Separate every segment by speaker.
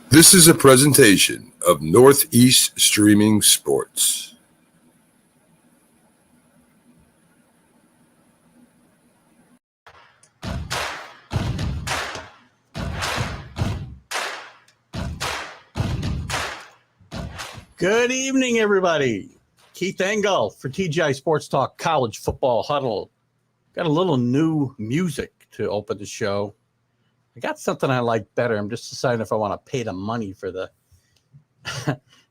Speaker 1: This is a presentation of Northeast Streaming Sports.
Speaker 2: Good evening, everybody. Keith Engel for TGI Sports Talk College Football Huddle. Got a little new music to open the show. I got something I like better. I'm just deciding if I want to pay the money for the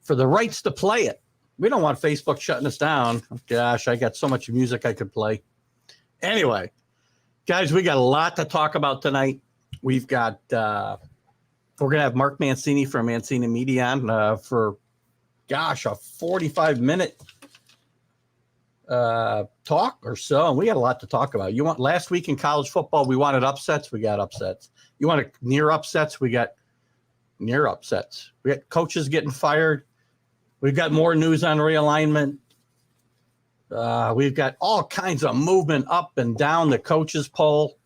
Speaker 2: for the rights to play it. We don't want Facebook shutting us down. Gosh, I got so much music I could play. Anyway, guys, we got a lot to talk about tonight. We've got we're gonna have Mark Mancini from Mancini Media on for a 45-minute talk or so, and we got a lot to talk about. You want last week in college football, we wanted upsets, we got upsets. You want near upsets, we got near upsets. We got coaches getting fired. We've got more news on realignment. We've got all kinds of movement up and down the coaches poll.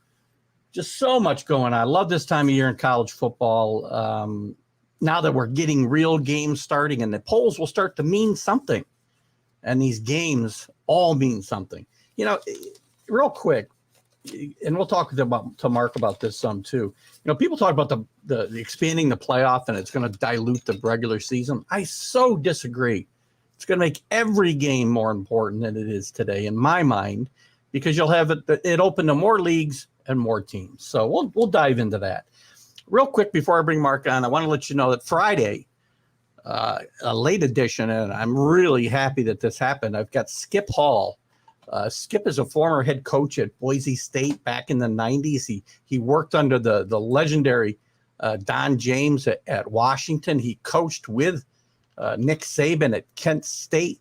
Speaker 2: Just so much going on. I love this time of year in college football. Now that we're getting real games starting, and the polls will start to mean something, and these games all mean something. You know, real quick, and we'll talk to Mark about this some too. You know, people talk about the expanding the playoff and it's going to dilute the regular season. I so disagree. It's going to make every game more important than it is today, in my mind, because you'll have it open to more leagues and more teams. So we'll dive into that. Real quick, before I bring Mark on, I want to let you know that Friday, a late edition, and I'm really happy that this happened. I've got Skip Hall. Skip is a former head coach at Boise State back in the 90s. He worked under the legendary Don James at Washington. He coached with Nick Saban at Kent State.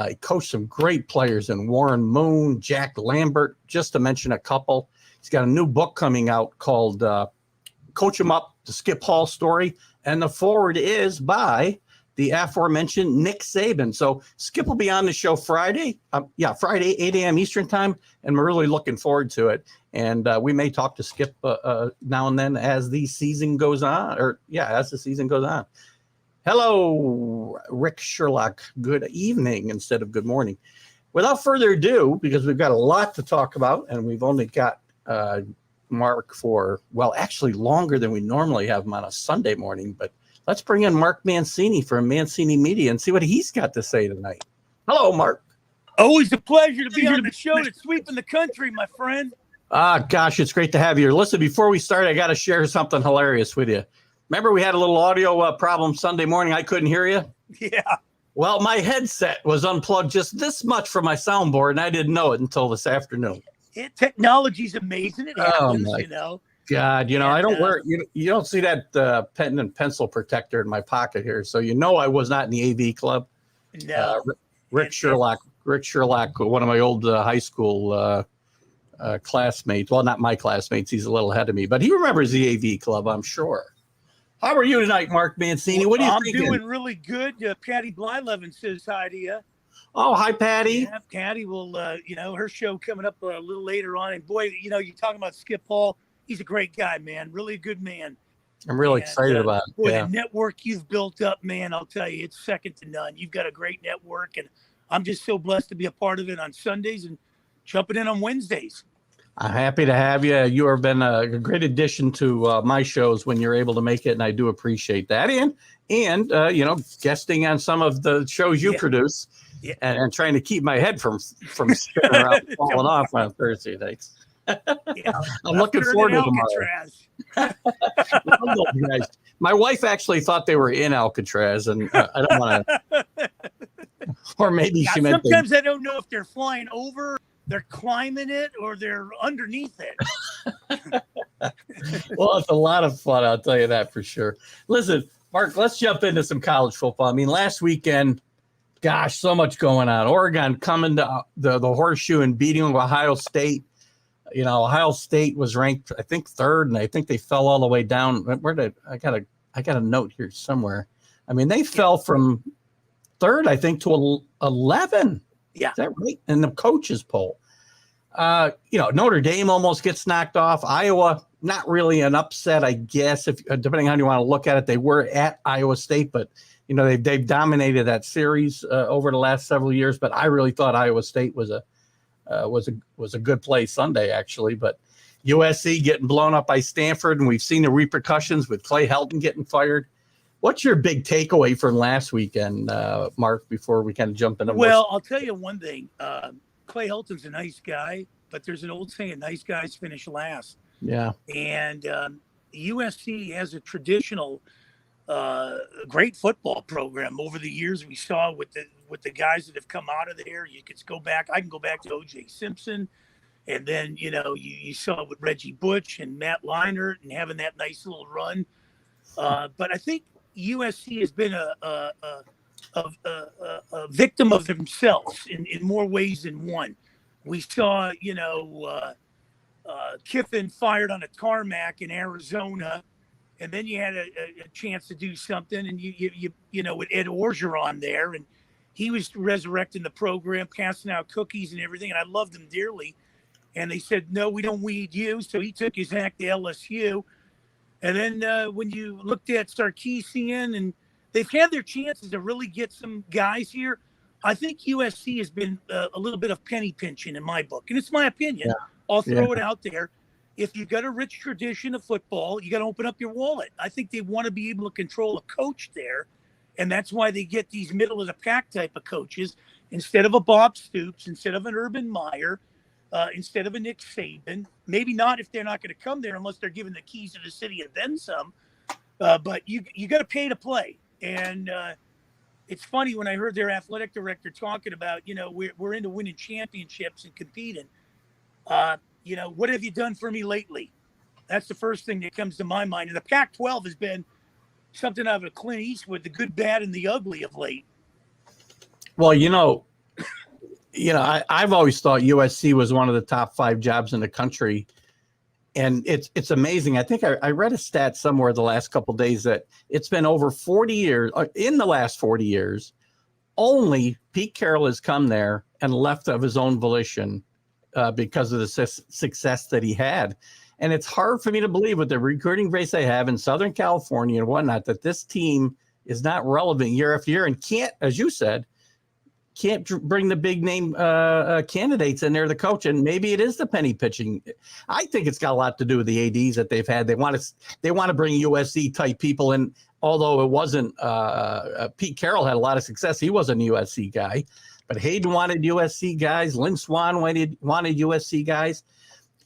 Speaker 2: He coached some great players in Warren Moon, Jack Lambert, just to mention a couple. He's got a new book coming out called Coach 'em Up, the Skip Hall story, and the forward is by the aforementioned Nick Saban. So Skip will be on the show Friday. Friday, 8 a.m. Eastern time, and we're really looking forward to it. And we may talk to Skip now and then as the season goes on, as the season goes on. Hello, Rick Sherlock. Good evening instead of good morning. Without further ado, because we've got a lot to talk about, and we've only got Mark for, actually longer than we normally have him on a Sunday morning, but let's bring in Mark Mancini from Mancini Media and see what he's got to say tonight. Hello, Mark.
Speaker 3: Always a pleasure to be on the show that's sweeping the country, my friend.
Speaker 2: Gosh, it's great to have you here. Listen, before we start, I got to share something hilarious with you. Remember we had a little audio problem Sunday morning? I couldn't hear you?
Speaker 3: Yeah.
Speaker 2: Well, my headset was unplugged just this much from my soundboard, and I didn't know it until this afternoon.
Speaker 3: Technology's amazing. It happens, you know.
Speaker 2: God, I don't wear you don't see that pen and pencil protector in my pocket here, so I was not in the AV club.
Speaker 3: No.
Speaker 2: Rick Sherlock, one of my old high school classmates. Well, not my classmates. He's a little ahead of me, but he remembers the AV club, I'm sure. How are you tonight, Mark Mancini? What are you thinking?
Speaker 3: I'm doing really good. Patty Blylevin says hi to you.
Speaker 2: Oh, hi, Patty.
Speaker 3: Yeah, Patty will, her show coming up a little later on. And boy, you're talking about Skip Hall. He's a great guy, man. Really a good man.
Speaker 2: I'm really excited about it.
Speaker 3: Boy, the network you've built up, man, I'll tell you, it's second to none. You've got a great network, and I'm just so blessed to be a part of it on Sundays and jumping in on Wednesdays.
Speaker 2: I'm happy to have you. You have been a great addition to my shows when you're able to make it, and I do appreciate that. And guesting on some of the shows you produce. Yeah. And trying to keep my head from spinning around falling off on Thursday nights.
Speaker 3: Yeah,
Speaker 2: I'm looking forward to tomorrow. My wife actually thought they were in Alcatraz, and I don't want to. Or maybe she meant.
Speaker 3: Sometimes I don't know if they're flying over, they're climbing it, or they're underneath it.
Speaker 2: Well, it's a lot of fun, I'll tell you that for sure. Listen, Mark, let's jump into some college football. I mean, last weekend. Gosh, so much going on. Oregon coming to the horseshoe and beating Ohio State. Ohio State was ranked, I think, third, and I think they fell all the way down. I got a note here somewhere. I mean, they fell from third, I think, to 11.
Speaker 3: Yeah.
Speaker 2: Is that right? In the coaches poll. Notre Dame almost gets knocked off. Iowa not really an upset, I guess, if depending on how you want to look at it. They were at Iowa State, but they've dominated that series over the last several years. But I really thought Iowa State was a good play Sunday, actually. But USC getting blown up by Stanford, and we've seen the repercussions with Clay Helton getting fired. What's your big takeaway from last weekend, Mark, before we kind of jump into
Speaker 3: Well, I'll tell you one thing. Clay Helton's a nice guy, but there's an old saying, nice guys finish last.
Speaker 2: Yeah.
Speaker 3: And USC has a traditional great football program over the years. We saw with the guys that have come out of there. I can go back to O.J. Simpson. And then, you saw with Reggie Bush and Matt Leinart and having that nice little run. But I think USC has been a victim of themselves in more ways than one. We saw, Kiffin fired on a tarmac in Arizona, and then you had a chance to do something, and with Ed Orgeron there, and he was resurrecting the program, passing out cookies and everything, and I loved him dearly. And they said, no, we don't need you. So he took his act to LSU. And then when you looked at Sarkisian, and they've had their chances to really get some guys here, I think USC has been a little bit of penny pinching in my book. And it's my opinion. Yeah. I'll throw it out there. If you've got a rich tradition of football, you got to open up your wallet. I think they want to be able to control a coach there. And that's why they get these middle of the pack type of coaches instead of a Bob Stoops, instead of an Urban Meyer, instead of a Nick Saban. Maybe not if they're not going to come there unless they're given the keys to the city and then some. But you got to pay to play. And it's funny when I heard their athletic director talking about, we're into winning championships and competing. What have you done for me lately? That's the first thing that comes to my mind. And the Pac-12 has been something out of a Clint Eastwood, the good, bad, and the ugly of late.
Speaker 2: Well, I've always thought USC was one of the top 5 jobs in the country. And it's amazing. I think I read a stat somewhere the last couple of days that it's been over 40 years. In the last 40 years, only Pete Carroll has come there and left of his own volition because of the success that he had. And it's hard for me to believe with the recruiting base they have in Southern California and whatnot, that this team is not relevant year after year and can't, as you said, can't bring the big name candidates in there to coach. And maybe it is the penny pitching. I think it's got a lot to do with the ADs that they've had. They want to bring USC type people in, although it wasn't Pete Carroll had a lot of success. He wasn't a USC guy, but Hayden wanted USC guys. Lynn Swan wanted USC guys.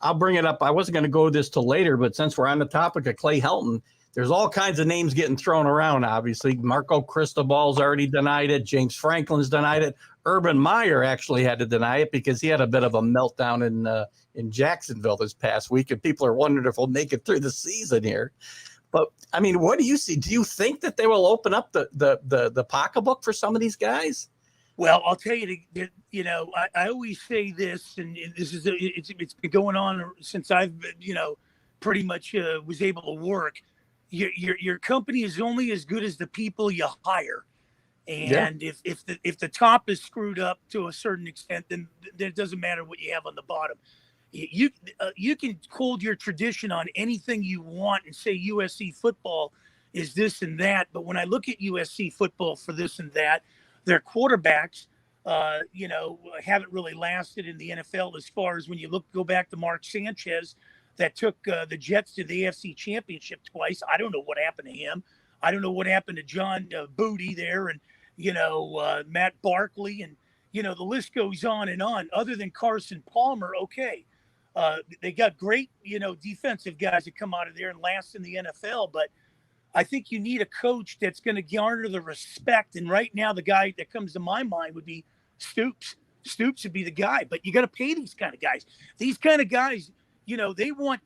Speaker 2: I'll bring it up. I wasn't going to go this till later, but since we're on the topic of Clay Helton, there's all kinds of names getting thrown around, obviously. Marco Cristobal's already denied it. James Franklin's denied it. Urban Meyer actually had to deny it because he had a bit of a meltdown in Jacksonville this past week, and people are wondering if he'll make it through the season here. But, I mean, what do you see? Do you think that they will open up the pocketbook for some of these guys?
Speaker 3: Well, I'll tell you, I always say this, and it's been going on since I've, pretty much was able to work. Your company is only as good as the people you hire. And if the top is screwed up to a certain extent, then it doesn't matter what you have on the bottom. You can hold your tradition on anything you want and say USC football is this and that. But when I look at USC football for this and that, their quarterbacks, haven't really lasted in the NFL as far as when you go back to Mark Sanchez that took the Jets to the AFC Championship twice. I don't know what happened to him. I don't know what happened to John Booty there and, Matt Barkley and, the list goes on and on. Other than Carson Palmer, okay. They got great, defensive guys that come out of there and last in the NFL. But I think you need a coach that's going to garner the respect. And right now, the guy that comes to my mind would be Stoops. Stoops would be the guy. But you got to pay these kind of guys. These kind of guys, they want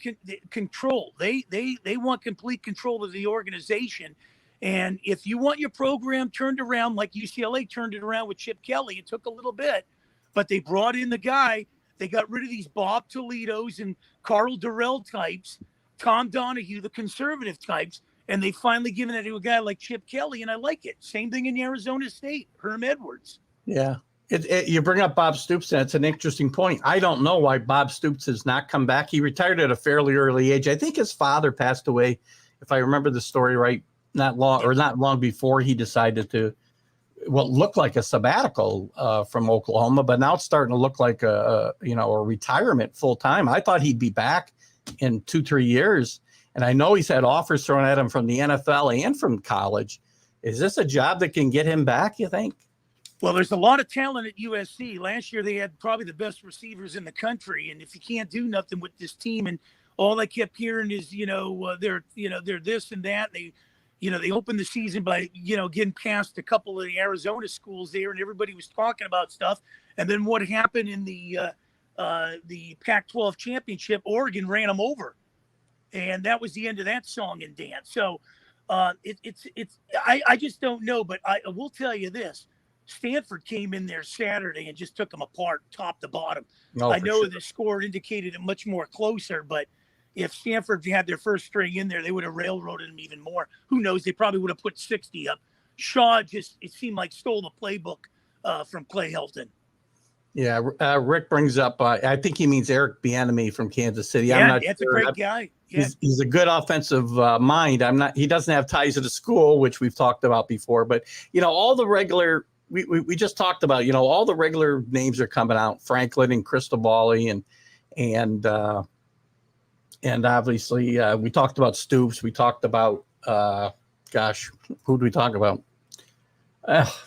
Speaker 3: control. They want complete control of the organization. And if you want your program turned around like UCLA turned it around with Chip Kelly, it took a little bit, but they brought in the guy. They got rid of these Bob Toledos and Carl Durrell types, Tom Donahue, the conservative types, and they finally given it to a guy like Chip Kelly, and I like it. Same thing in Arizona State, Herm Edwards.
Speaker 2: Yeah. You bring up Bob Stoops, and it's an interesting point. I don't know why Bob Stoops has not come back. He retired at a fairly early age. I think his father passed away, if I remember the story right, not long before he decided to what looked like a sabbatical from Oklahoma, but now it's starting to look like a retirement full time. I thought he'd be back in 2-3 years, and I know he's had offers thrown at him from the NFL and from college. Is this a job that can get him back, you think?
Speaker 3: Well, there's a lot of talent at USC. Last year, they had probably the best receivers in the country. And if you can't do nothing with this team, and all I kept hearing is, they're this and that. They opened the season by, getting past a couple of the Arizona schools there, and everybody was talking about stuff. And then what happened in the Pac-12 championship? Oregon ran them over, and that was the end of that song and dance. So I just don't know, but I will tell you this. Stanford came in there Saturday and just took them apart, top to bottom. I know the score indicated it much more closer, but if Stanford had their first string in there, they would have railroaded them even more. Who knows? They probably would have put 60 up. Shaw it seemed like stole the playbook from Clay Helton.
Speaker 2: Yeah, Rick brings up, I think he means Eric Bieniemy from Kansas City.
Speaker 3: Yeah, that's sure. A great guy. Yeah.
Speaker 2: He's a good offensive mind. He doesn't have ties to the school, which we've talked about before, but all the regular. We just talked about, all the regular names are coming out, Franklin and Cristobali and obviously we talked about Stoops. We talked about, who do we talk about?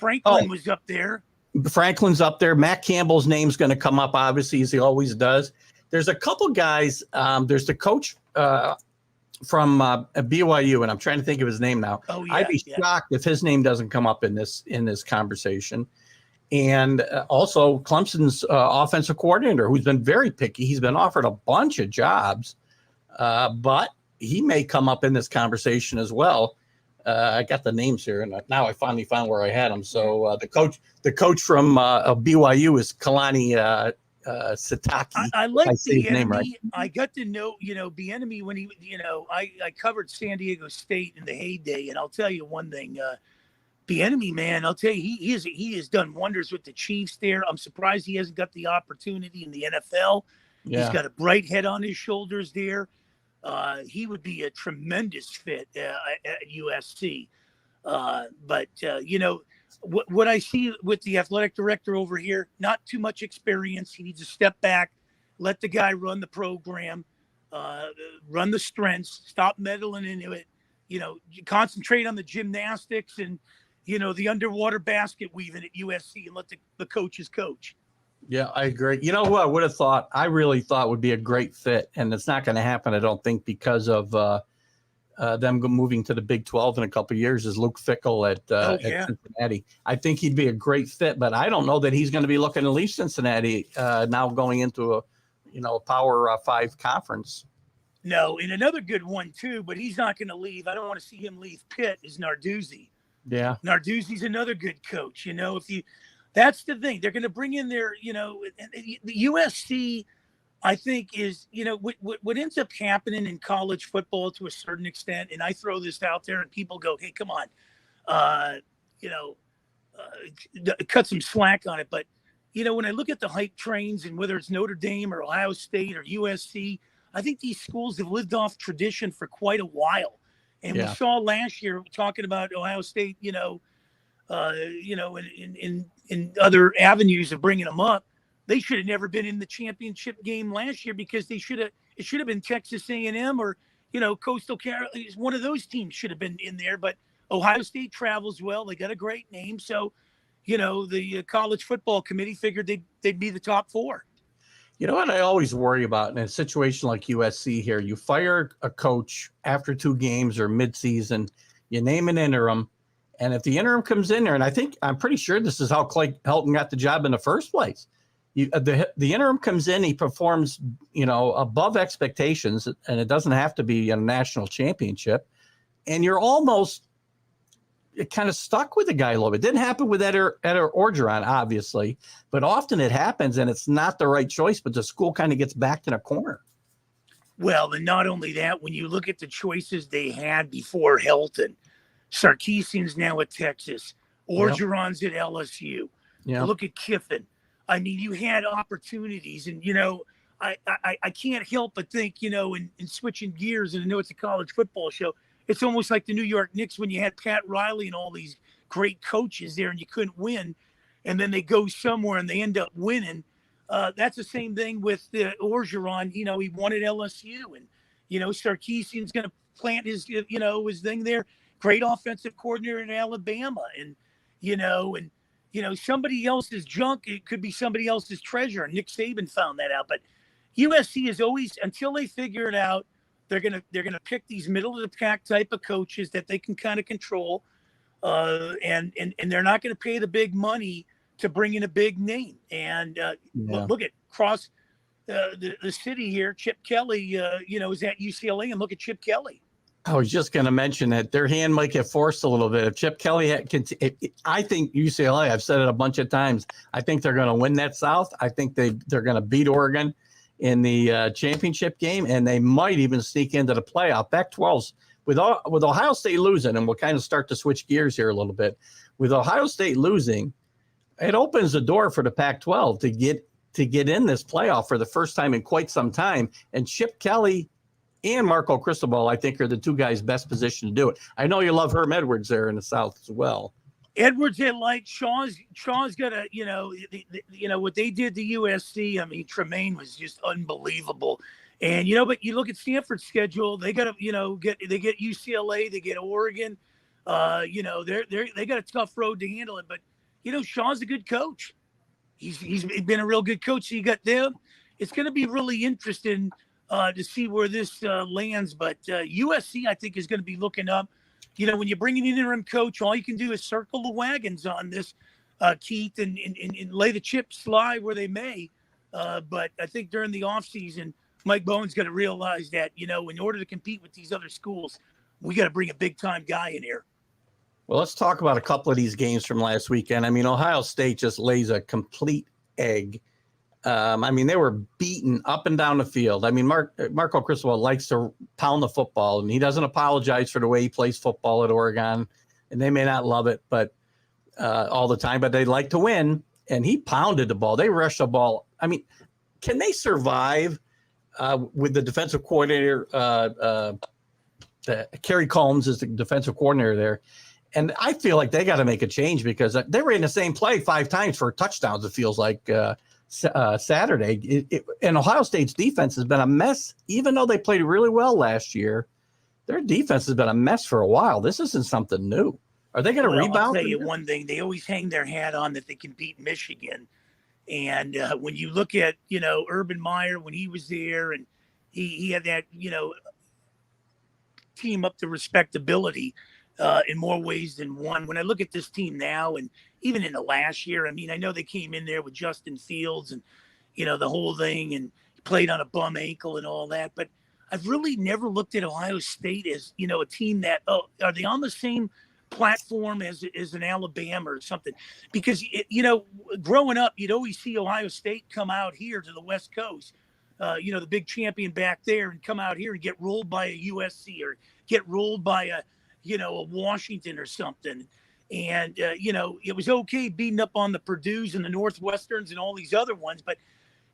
Speaker 3: Franklin was up there.
Speaker 2: Franklin's up there. Matt Campbell's name's going to come up, obviously, as he always does. There's a couple guys. There's the coach from BYU, and I'm trying to think of his name now.
Speaker 3: Oh, yeah,
Speaker 2: I'd be shocked if his name doesn't come up in this conversation. And also Clemson's offensive coordinator, who's been very picky. He's been offered a bunch of jobs, but he may come up in this conversation as well. I got the names here, and now I finally found where I had them. So the coach from BYU is Kalani Sitake.
Speaker 3: I like the name, right? I got to know, Bieniemy when he, I covered San Diego State in the heyday, and I'll tell you one thing, Bieniemy, man, I'll tell you, he has done wonders with the Chiefs there. I'm surprised he hasn't got the opportunity in the NFL. Yeah. He's got a bright head on his shoulders there. He would be a tremendous fit at USC. But what I see with the athletic director over here, not too much experience. He needs to step back, let the guy run the program, run the strengths, stop meddling into it, concentrate on the gymnastics and, the underwater basket weaving at USC and let the coaches coach.
Speaker 2: Yeah, I agree. You know who I would have thought, I really thought would be a great fit, and it's not going to happen, I don't think, because of them moving to the Big 12 in a couple of years, is Luke Fickell at Cincinnati. I think he'd be a great fit, but I don't know that he's going to be looking to leave Cincinnati now going into a Power 5 conference.
Speaker 3: No, and another good one too, but he's not going to leave. I don't want to see him leave Pitt, is Narduzzi.
Speaker 2: Yeah.
Speaker 3: Narduzzi's another good coach. That's the thing. They're going to bring in their, the USC, I think, is, what ends up happening in college football to a certain extent. And I throw this out there and people go, hey, come on, cut some slack on it. But, when I look at the hype trains and whether it's Notre Dame or Ohio State or USC, I think these schools have lived off tradition for quite a while. And we saw last year talking about Ohio State, in other avenues of bringing them up, they should have never been in the championship game last year because it should have been Texas A&M or, Coastal Carolina. One of those teams should have been in there, but Ohio State travels well. They got a great name. So, the college football committee figured they'd be the top 4.
Speaker 2: You know what I always worry about in a situation like USC here, you fire a coach after 2 games or midseason, you name an interim, and if the interim comes in there, and I'm pretty sure this is how Clay Helton got the job in the first place. The interim comes in, he performs, above expectations, and it doesn't have to be a national championship, and you're almost kind of stuck with the guy a little bit. It didn't happen with Ed Orgeron, obviously, but often it happens, and it's not the right choice, but the school kind of gets backed in a corner.
Speaker 3: Well, and not only that, when you look at the choices they had before Helton, Sarkisian's now at Texas, Orgeron's at LSU.
Speaker 2: Yeah.
Speaker 3: Look at Kiffin. I mean, you had opportunities, and I can't help but think, in switching gears, and I know it's a college football show. It's almost like the New York Knicks when you had Pat Riley and all these great coaches there, and you couldn't win, and then they go somewhere and they end up winning. That's the same thing with Orgeron. He won at LSU, and Sarkisian's going to plant his thing there. Great offensive coordinator in Alabama, and somebody else's junk. It could be somebody else's treasure. And Nick Saban found that out. But USC is always, until they figure it out, they're gonna pick these middle of the pack type of coaches that they can kind of control, and they're not going to pay the big money to bring in a big name. And look at across the city here, Chip Kelly, is at UCLA, and look at Chip Kelly.
Speaker 2: I was just going to mention that their hand might get forced a little bit. If Chip Kelly I think UCLA, I've said it a bunch of times, I think they're going to win that South. I think they're going to beat Oregon in the championship game, and they might even sneak into the playoff. Pac-12's with Ohio State losing, and we'll kind of start to switch gears here a little bit. With Ohio State losing, it opens the door for the Pac-12 to get in this playoff for the first time in quite some time. And Chip Kelly and Marco Cristobal, I think, are the two guys best positioned to do it. I know you love Herm Edwards there in the South as well.
Speaker 3: Edwards had Shaw's got a, what they did to USC. I mean, Tremaine was just unbelievable. And, but you look at Stanford's schedule, they got to, they get UCLA, they get Oregon. They got a tough road to handle it. But, Shaw's a good coach. He's been a real good coach. So you got them. It's going to be really interesting to see where this lands. But USC, I think, is going to be looking up. When you bring in an interim coach, all you can do is circle the wagons on this, Keith, and lay the chips lie where they may. But I think during the offseason, Mike Bowen's got to realize that, in order to compete with these other schools, we got to bring a big-time guy in here.
Speaker 2: Well, let's talk about a couple of these games from last weekend. I mean, Ohio State just lays a complete egg. They were beaten up and down the field. I mean, Marco Cristobal likes to pound the football, and he doesn't apologize for the way he plays football at Oregon. And they may not love it, but all the time, but they like to win. And he pounded the ball. They rushed the ball. I mean, can they survive with the defensive coordinator? Kerry Combs is the defensive coordinator there. And I feel like they got to make a change because they were in the same play 5 times for touchdowns, it feels like, Saturday. And Ohio State's defense has been a mess. Even though they played really well last year, their defense has been a mess for a while. This isn't something new. Are they going to rebound?
Speaker 3: I'll tell you one thing. They always hang their hat on that they can beat Michigan. And when you look at, Urban Meyer, when he was there, and he had that, team up to respectability in more ways than one. When I look at this team now, and even in the last year, I mean, I know they came in there with Justin Fields and, the whole thing, and played on a bum ankle and all that. But I've really never looked at Ohio State as, a team that, are they on the same platform as an Alabama or something? Because, growing up, you'd always see Ohio State come out here to the West Coast, the big champion back there, and come out here and get rolled by a USC or get rolled by a Washington or something. And, it was okay beating up on the Purdues and the Northwesterns and all these other ones. But,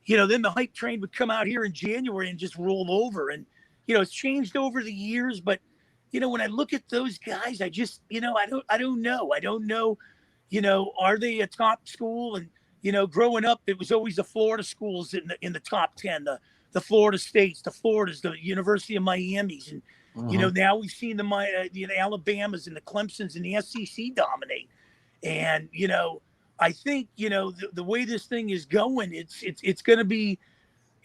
Speaker 3: then the hype train would come out here in January and just roll over. And, it's changed over the years. But, when I look at those guys, I just, I don't know. I don't know, are they a top school? And, growing up, it was always the Florida schools in the top 10, the Florida States, the Floridas, the University of Miami's. And, now we've seen the Alabamas and the Clemsons and the SEC dominate. And, I think, the way this thing is going, it's going to be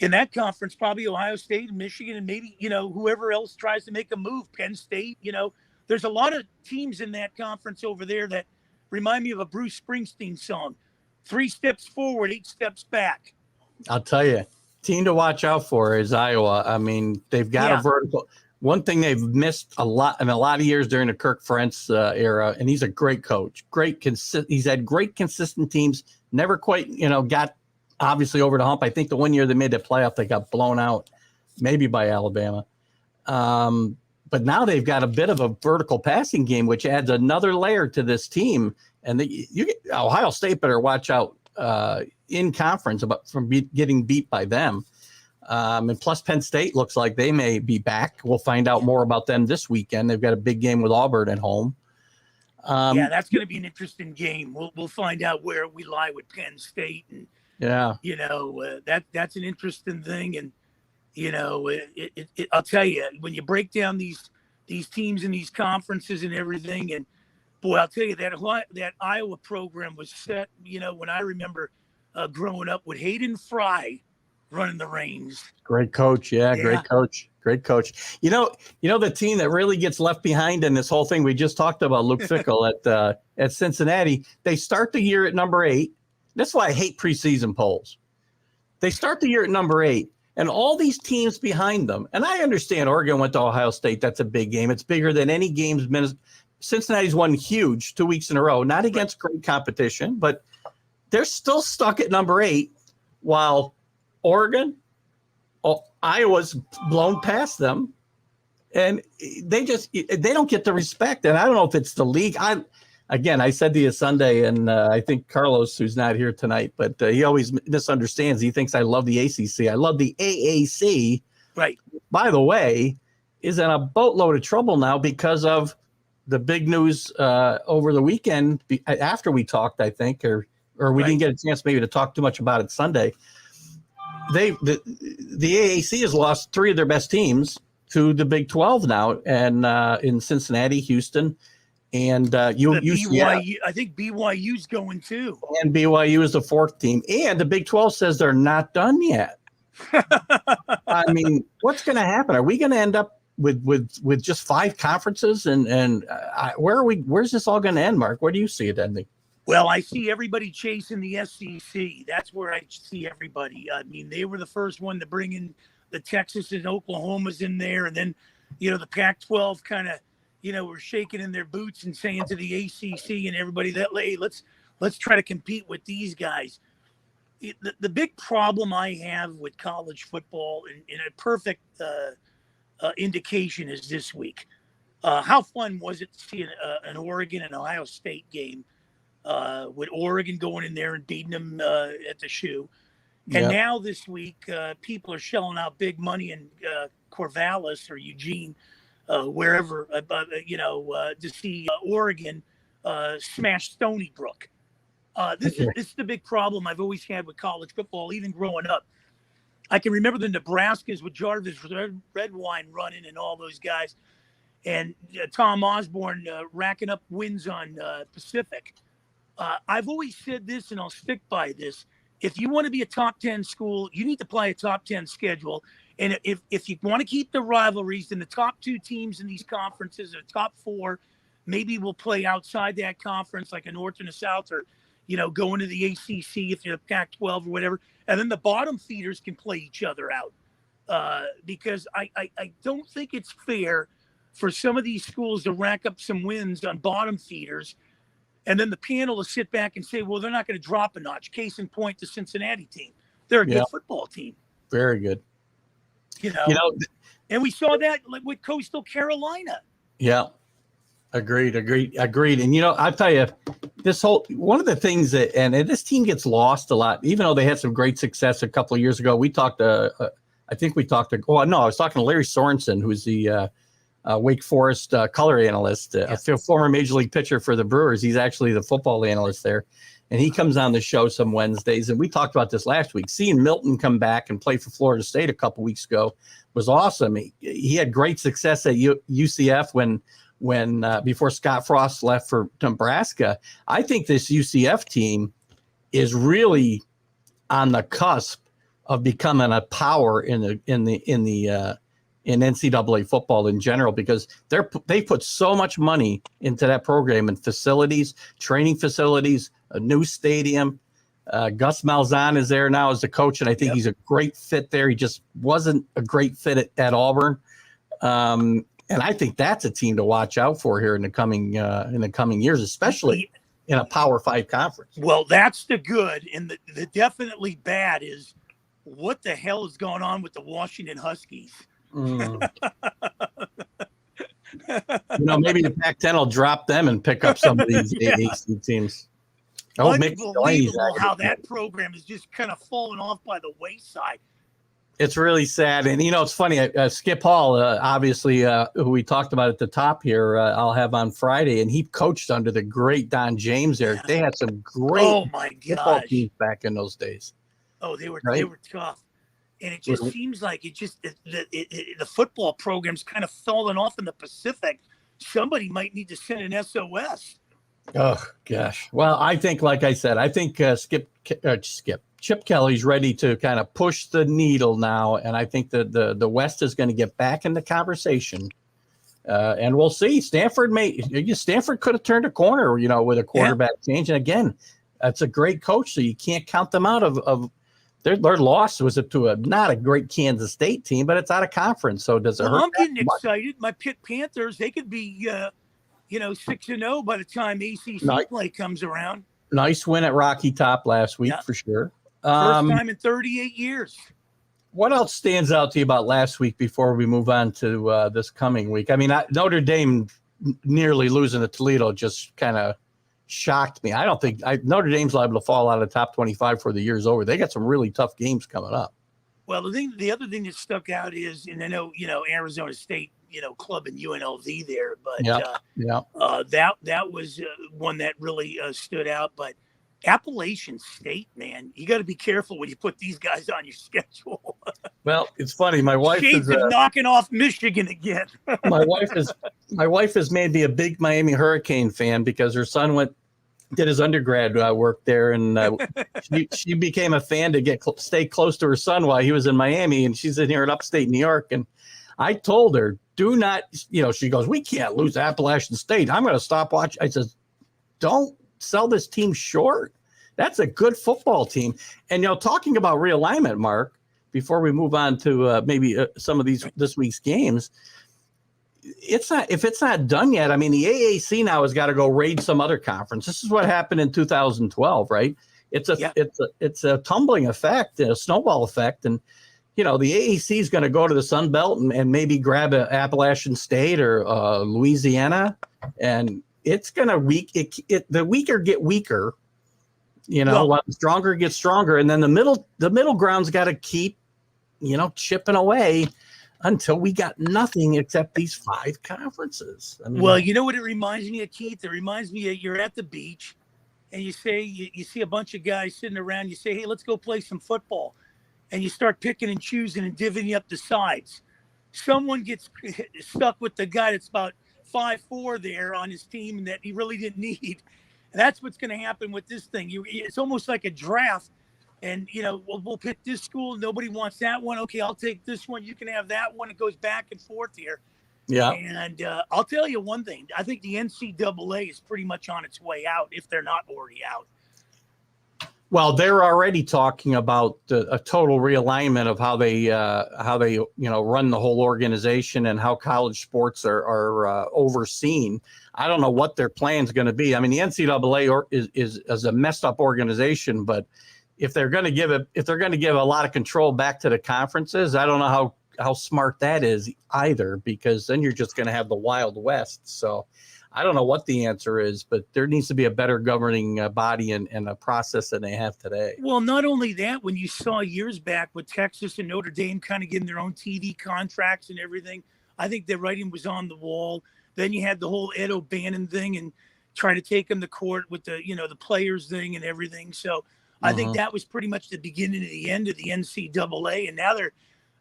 Speaker 3: in that conference, probably Ohio State and Michigan, and maybe, whoever else tries to make a move, Penn State. There's a lot of teams in that conference over there that remind me of a Bruce Springsteen song, 3 steps forward, 8 steps back.
Speaker 2: I'll tell you, team to watch out for is Iowa. I mean, they've got a vertical. One thing they've missed a lot in a lot of years during the Kirk Ferentz era, and he's a great coach. He's had great consistent teams. Never quite, got obviously over the hump. I think the one year they made the playoff, they got blown out, maybe by Alabama. But now they've got a bit of a vertical passing game, which adds another layer to this team. And Ohio State better watch out in conference from getting beat by them. And plus Penn State looks like they may be back. We'll find out more about them this weekend. They've got a big game with Auburn at home.
Speaker 3: Yeah, that's going to be an interesting game. We'll find out where we lie with Penn State, and that's an interesting thing. And I'll tell you, when you break down these teams and these conferences and everything, and boy, I'll tell you that Iowa program was set. When I remember growing up with Hayden Fry running the reins.
Speaker 2: Great coach. Yeah. Great coach. The team that really gets left behind in this whole thing, we just talked about Luke Fickell at Cincinnati. They start the year at number 8. That's why I hate preseason polls. They start the year at number 8, and all these teams behind them. And I understand Oregon went to Ohio State. That's a big game. It's bigger than any games. Cincinnati's won huge 2 weeks in a row, not against great competition, but they're still stuck at number 8, while Oregon, Iowa's blown past them, and they don't get the respect. And I don't know if it's the league. I said to you Sunday, and I think Carlos, who's not here tonight, but he always misunderstands. He thinks I love the ACC. I love the AAC.
Speaker 3: Right.
Speaker 2: By the way, is in a boatload of trouble now because of the big news over the weekend after we talked, I think, or we didn't get a chance maybe to talk too much about it Sunday. The AAC has lost 3 of their best teams to the Big 12 now, and in Cincinnati, Houston, and UCF.
Speaker 3: I think BYU's going too.
Speaker 2: And BYU is the 4th team. And the Big 12 says they're not done yet. I mean, what's going to happen? Are we going to end up with just 5 conferences? And where's this all going to end, Mark? Where do you see it ending?
Speaker 3: Well, I see everybody chasing the SEC. That's where I see everybody. I mean, they were the first one to bring in the Texas and Oklahomas in there. And then, the Pac-12 kind of, were shaking in their boots and saying to the ACC and everybody that, hey, let's try to compete with these guys. The big problem I have with college football, and a perfect indication is this week. How fun was it to see an Oregon and Ohio State game? With Oregon going in there and beating them at the shoe. And now this week, people are shelling out big money in Corvallis or Eugene, wherever, to see Oregon smash Stony Brook. This is the big problem I've always had with college football, even growing up. I can remember the Nebraskas with Jarvis Redwine running and all those guys, and Tom Osborne racking up wins on Pacific. I've always said this, and I'll stick by this. If you want to be a top 10 school, you need to play a top 10 schedule. And if you want to keep the rivalries, then the top 2 teams in these conferences, or top 4, maybe we'll play outside that conference, like a North and a South, or, go into the ACC if you're Pac-12 or whatever. And then the bottom feeders can play each other out. Because I don't think it's fair for some of these schools to rack up some wins on bottom feeders, and then the panel will sit back and say, well, they're not going to drop a notch. Case in point, the Cincinnati team. They're a good football team.
Speaker 2: Very good.
Speaker 3: And we saw that with Coastal Carolina.
Speaker 2: Yeah. Agreed. And, I'll tell you, one of the things that, and this team gets lost a lot, even though they had some great success a couple of years ago. We talked I was talking to Larry Sorensen, who's the Wake Forest color analyst, a former major league pitcher for the Brewers. He's actually the football analyst there. And he comes on the show some Wednesdays. And we talked about this last week. Seeing Milton come back and play for Florida State a couple weeks ago was awesome. He had great success at UCF when before Scott Frost left for Nebraska. I think this UCF team is really on the cusp of becoming a power in NCAA football in general, because they put so much money into that program and facilities, training facilities, a new stadium. Gus Malzahn is there now as the coach, and I think he's a great fit there. He just wasn't a great fit at Auburn, and I think that's a team to watch out for here in the coming years, especially in a Power 5 conference.
Speaker 3: Well, that's the good, and the definitely bad is what the hell is going on with the Washington Huskies.
Speaker 2: Maybe the Pac-10 will drop them and pick up some of these AAC teams.
Speaker 3: Unbelievable how that program is just kind of falling off by the wayside.
Speaker 2: It's really sad. And, it's funny. Skip Hall, obviously, who we talked about at the top here, I'll have on Friday. And he coached under the great Don James there. They had some great football teams back in those days.
Speaker 3: Oh, they were tough. And it just seems like the football program's kind of fallen off in the Pacific. Somebody might need to send an SOS.
Speaker 2: Oh, gosh. Well, I think, like I said, Chip Kelly's ready to kind of push the needle now, and I think the West is going to get back in the conversation. And we'll see. Stanford could have turned a corner, with a quarterback change. And again, that's a great coach, so you can't count them out of their loss was to not a great Kansas State team, but it's out of conference. So does it hurt?
Speaker 3: I'm getting excited. My Pitt Panthers, they could be 6-0 by the time ACC play comes around. Nice
Speaker 2: win at Rocky Top last week for sure.
Speaker 3: First time in 38 years.
Speaker 2: What else stands out to you about last week before we move on to this coming week? I mean, Notre Dame nearly losing to Toledo just kind of shocked me. I don't think Notre Dame's liable to fall out of the top 25 for the year's over. They got some really tough games coming up.
Speaker 3: Well, the other thing that stuck out is, and I know, Arizona State, clubbing UNLV there, but that was one that really stood out. But Appalachian State, man, you got to be careful when you put these guys on your schedule.
Speaker 2: Well, it's funny. My wife
Speaker 3: is knocking off Michigan again.
Speaker 2: my wife has made me a big Miami Hurricane fan because her son did his undergrad work there, and she became a fan to stay close to her son while he was in Miami, and she's in here in upstate New York. And I told her, do not, she goes, we can't lose Appalachian State. I'm going to stop watching. I said, don't sell this team short. That's a good football team. And, talking about realignment, Mark, before we move on to maybe some of this week's games, if it's not done yet, I mean, the AAC now has got to go raid some other conference. This is what happened in 2012, right? It's a tumbling effect, a snowball effect. And, the AAC is going to go to the Sun Belt and maybe grab an Appalachian State or Louisiana, and it's going to the weaker get weaker, while the stronger get stronger. And then the middle ground's got to keep, chipping away until we got nothing except these 5 conferences. I mean,
Speaker 3: well, you know what it reminds me of, Keith? It reminds me of you're at the beach and you see a bunch of guys sitting around. You say, hey, let's go play some football. And you start picking and choosing and divvying up the sides. Someone gets stuck with the guy that's about 5'4" there on his team that he really didn't need. And that's what's going to happen with this thing. It's almost like a draft. And, we'll pick this school. Nobody wants that one. Okay, I'll take this one. You can have that one. It goes back and forth here.
Speaker 2: Yeah.
Speaker 3: And I'll tell you one thing. I think the NCAA is pretty much on its way out, if they're not already out.
Speaker 2: Well, they're already talking about a total realignment of how they run the whole organization and how college sports are overseen. I don't know what their plan's going to be. I mean, the NCAA is a messed up organization, but if they're going to give a lot of control back to the conferences, I don't know how smart that is either, because then you're just going to have the Wild West. So I don't know what the answer is, but there needs to be a better governing body and a process than they have today.
Speaker 3: Well, not only that, when you saw years back with Texas and Notre Dame kind of getting their own TV contracts and everything, I think the writing was on the wall. Then you had the whole Ed O'Bannon thing and try to take him to court with the players thing and everything. So I think that was pretty much the beginning of the end of the NCAA. And now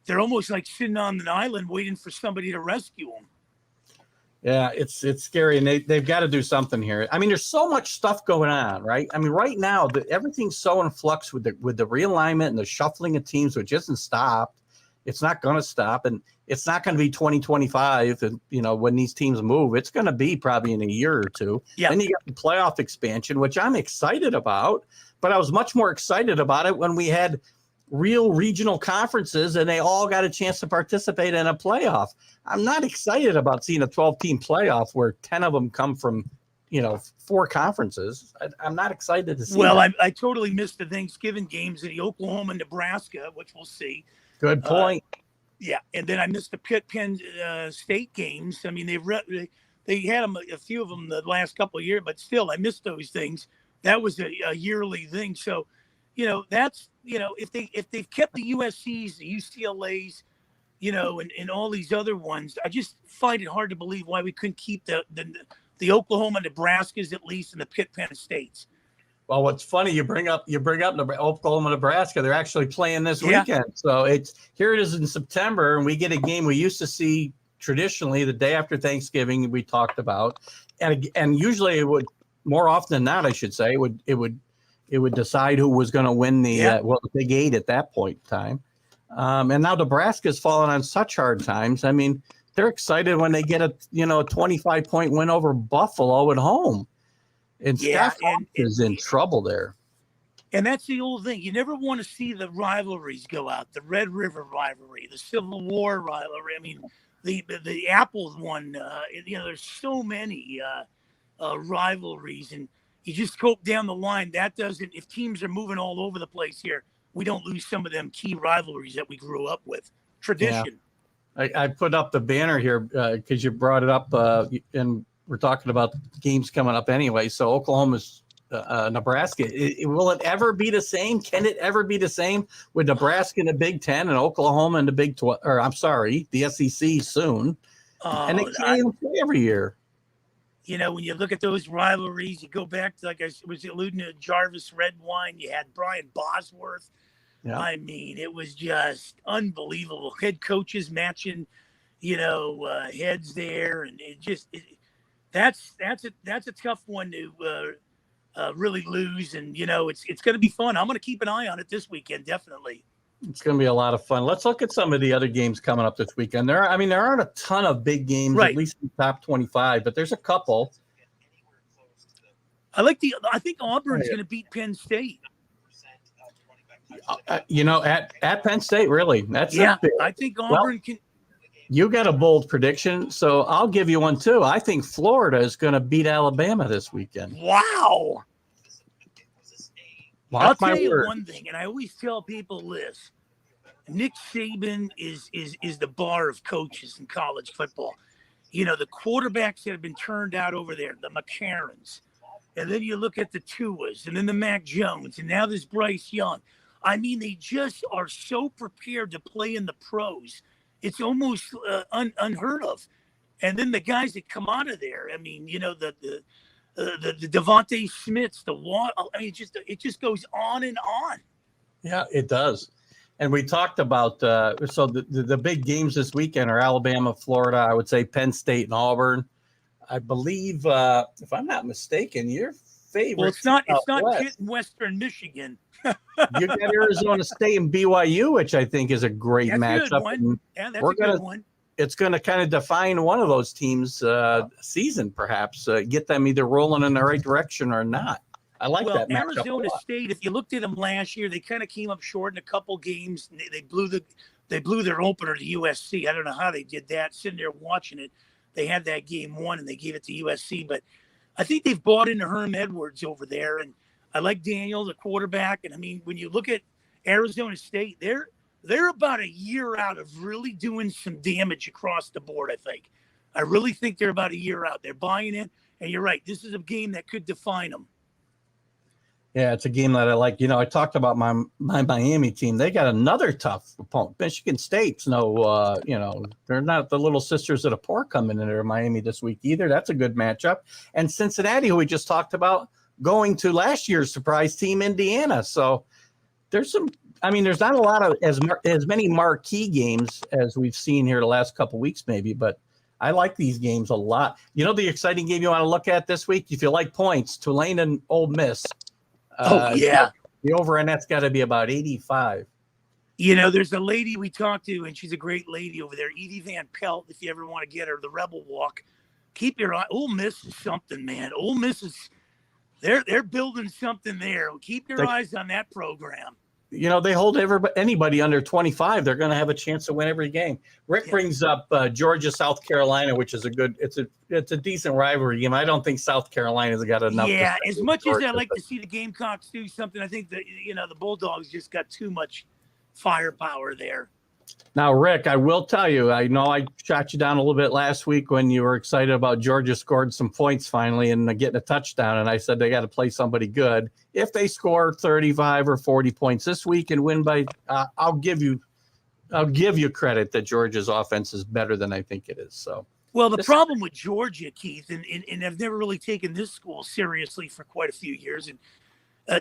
Speaker 3: they're almost like sitting on an island waiting for somebody to rescue them.
Speaker 2: Yeah, it's scary, and they've got to do something here. I mean, there's so much stuff going on, right? I mean, right now, everything's so in flux with the realignment and the shuffling of teams, which isn't stopped. It's not going to stop, and it's not going to be 2025. And when these teams move, it's going to be probably in a year or two.
Speaker 3: Yeah.
Speaker 2: Then you got the playoff expansion, which I'm excited about, but I was much more excited about it when we had real regional conferences and they all got a chance to participate in a playoff. I'm not excited about seeing a 12-team playoff where 10 of them come from, 4 conferences. I'm not excited to see that.
Speaker 3: I totally missed the Thanksgiving games in the Oklahoma and Nebraska, which we'll see.
Speaker 2: Good point.
Speaker 3: Yeah, and then I missed the Penn State games. I mean, they had them, a few of them the last couple of years, but still, I missed those things. That was a yearly thing. So, that's if they've kept the USC's, the UCLA's, and all these other ones, I just find it hard to believe why we couldn't keep the Oklahoma, Nebraskas at least, and the Penn States.
Speaker 2: Well, what's funny, you bring up Oklahoma, Nebraska. They're actually playing this weekend. So here it is in September, and we get a game we used to see traditionally the day after Thanksgiving. We talked about, and usually it would, more often than not, I should say, it would decide who was going to win the Big Eight at that point in time. And now Nebraska's fallen on such hard times. I mean, they're excited when they get a 25-point win over Buffalo at home. And Stafford is in trouble there.
Speaker 3: And that's the old thing. You never want to see the rivalries go out. The Red River rivalry, the Civil War rivalry. I mean, the Apples one. There's so many rivalries, and you just go down the line. That doesn't. If teams are moving all over the place here, we don't lose some of them key rivalries that we grew up with. Tradition.
Speaker 2: Yeah. I put up the banner here because you brought it up, and we're talking about games coming up anyway. So Oklahoma's Nebraska. Will it ever be the same? Can it ever be the same with Nebraska in the Big Ten and Oklahoma in the Big 12? Or I'm sorry, the SEC soon. And they can't even play every year.
Speaker 3: When you look at those rivalries, you go back to, like I was alluding to, Jarvis Redwine. You had Brian Bosworth. Yeah. I mean, it was just unbelievable. Head coaches matching, heads there, and that's a tough one to really lose. And it's going to be fun. I'm going to keep an eye on it this weekend, definitely.
Speaker 2: It's going to be a lot of fun. Let's look at some of the other games coming up this weekend. There aren't a ton of big games, right, at least in the top 25, but there's a couple.
Speaker 3: I think Auburn's going to beat Penn State.
Speaker 2: At Penn State, really.
Speaker 3: I think Auburn can.
Speaker 2: You got a bold prediction, so I'll give you one too. I think Florida is going to beat Alabama this weekend.
Speaker 3: Wow. I'll tell you one thing, and I always tell people this: Nick Saban is the bar of coaches in college football. The quarterbacks that have been turned out over there, the McCarrons, and then you look at the Tuas, and then the Mac Jones, and now this Bryce Young. I mean, they just are so prepared to play in the pros. It's almost unheard of. And then the guys that come out of there, I mean, the Devontae Smiths, it just goes on and on.
Speaker 2: Yeah, it does. And we talked about so the big games this weekend are Alabama, Florida. I would say Penn State and Auburn. I believe, if I'm not mistaken, your favorite.
Speaker 3: Well, it's not Pitt and Western Michigan.
Speaker 2: You got Arizona State and BYU, which I think is a great matchup.
Speaker 3: That's a good one.
Speaker 2: It's going to kind of define one of those teams' season, perhaps. Get them either rolling in the right direction or not. I like that matchup.
Speaker 3: Arizona State, if you looked at them last year, they kind of came up short in a couple games. They blew their opener to USC. I don't know how they did that. Sitting there watching it, they had that game won and they gave it to USC. But I think they've bought into Herm Edwards over there, and I like Daniel, the quarterback. And I mean, when you look at Arizona State, they're about a year out of really doing some damage across the board, I think. I really think they're about a year out. They're buying in, and you're right. This is a game that could define them.
Speaker 2: Yeah, it's a game that I like. I talked about my Miami team. They got another tough opponent. Michigan State's they're not the little sisters of the poor coming in there, Miami this week either. That's a good matchup. And Cincinnati, who we just talked about, going to last year's surprise team, Indiana. So there's not a lot of as many marquee games as we've seen here the last couple of weeks, maybe, but I like these games a lot. The exciting game you want to look at this week, if you like points, Tulane and Ole Miss. The over and that's got to be about 85.
Speaker 3: There's a lady we talked to, and she's a great lady over there, Edie Van Pelt. If you ever want to get her, the Rebel Walk, keep your eye. Ole Miss is something, man. Ole Miss is. They're building something there. Keep your eyes on that program.
Speaker 2: They hold anybody under 25. They're going to have a chance to win every game. Rick brings up Georgia, South Carolina, which is it's a decent rivalry game. I don't think South Carolina's got enough.
Speaker 3: Yeah, as much as I like to see the Gamecocks do something, I think that the Bulldogs just got too much firepower there.
Speaker 2: Now, Rick, I will tell you, I know I shot you down a little bit last week when you were excited about Georgia scored some points finally and getting a touchdown. And I said they got to play somebody good. If they score 35 or 40 points this week and win by, I'll give you credit that Georgia's offense is better than I think it is. So,
Speaker 3: well, the problem with Georgia, Keith, and I've never really taken this school seriously for quite a few years, and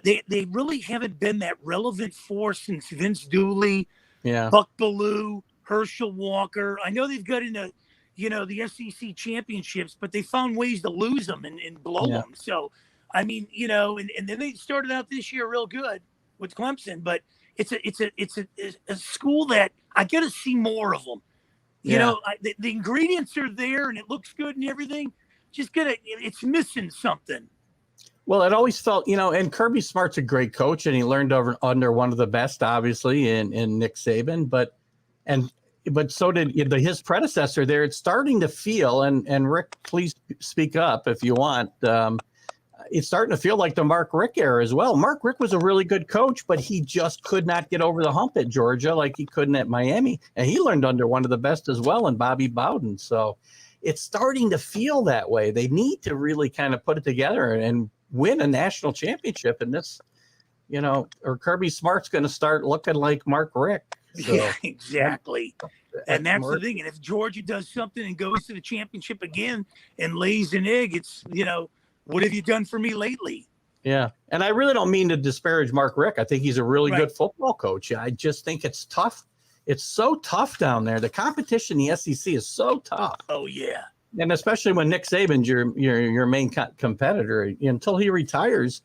Speaker 3: they really haven't been that relevant force since Vince Dooley.
Speaker 2: Yeah,
Speaker 3: Buck Bellew, Herschel Walker. I know they've got into, the SEC championships, but they found ways to lose them and blow them. So, I mean, and then they started out this year real good with Clemson, but it's a school that I got to see more of them. The ingredients are there and it looks good and everything. It's missing something.
Speaker 2: Well, it always felt, and Kirby Smart's a great coach, and he learned under one of the best, obviously, in Nick Saban. But so did his predecessor there. It's starting to feel, and Rick, please speak up if you want. It's starting to feel like the Mark Richt era as well. Mark Richt was a really good coach, but he just could not get over the hump at Georgia like he couldn't at Miami. And he learned under one of the best as well in Bobby Bowden. So it's starting to feel that way. They need to really kind of put it together and win a national championship, and this, or Kirby Smart's going to start looking like Mark Richt. So,
Speaker 3: yeah, exactly. And that's the thing. And if Georgia does something and goes to the championship again and lays an egg, it's, what have you done for me lately?
Speaker 2: Yeah. And I really don't mean to disparage Mark Richt. I think he's a really good football coach. I just think it's tough. It's so tough down there. The competition in the SEC is so tough.
Speaker 3: Oh, yeah.
Speaker 2: And especially when Nick Saban's your main competitor until he retires.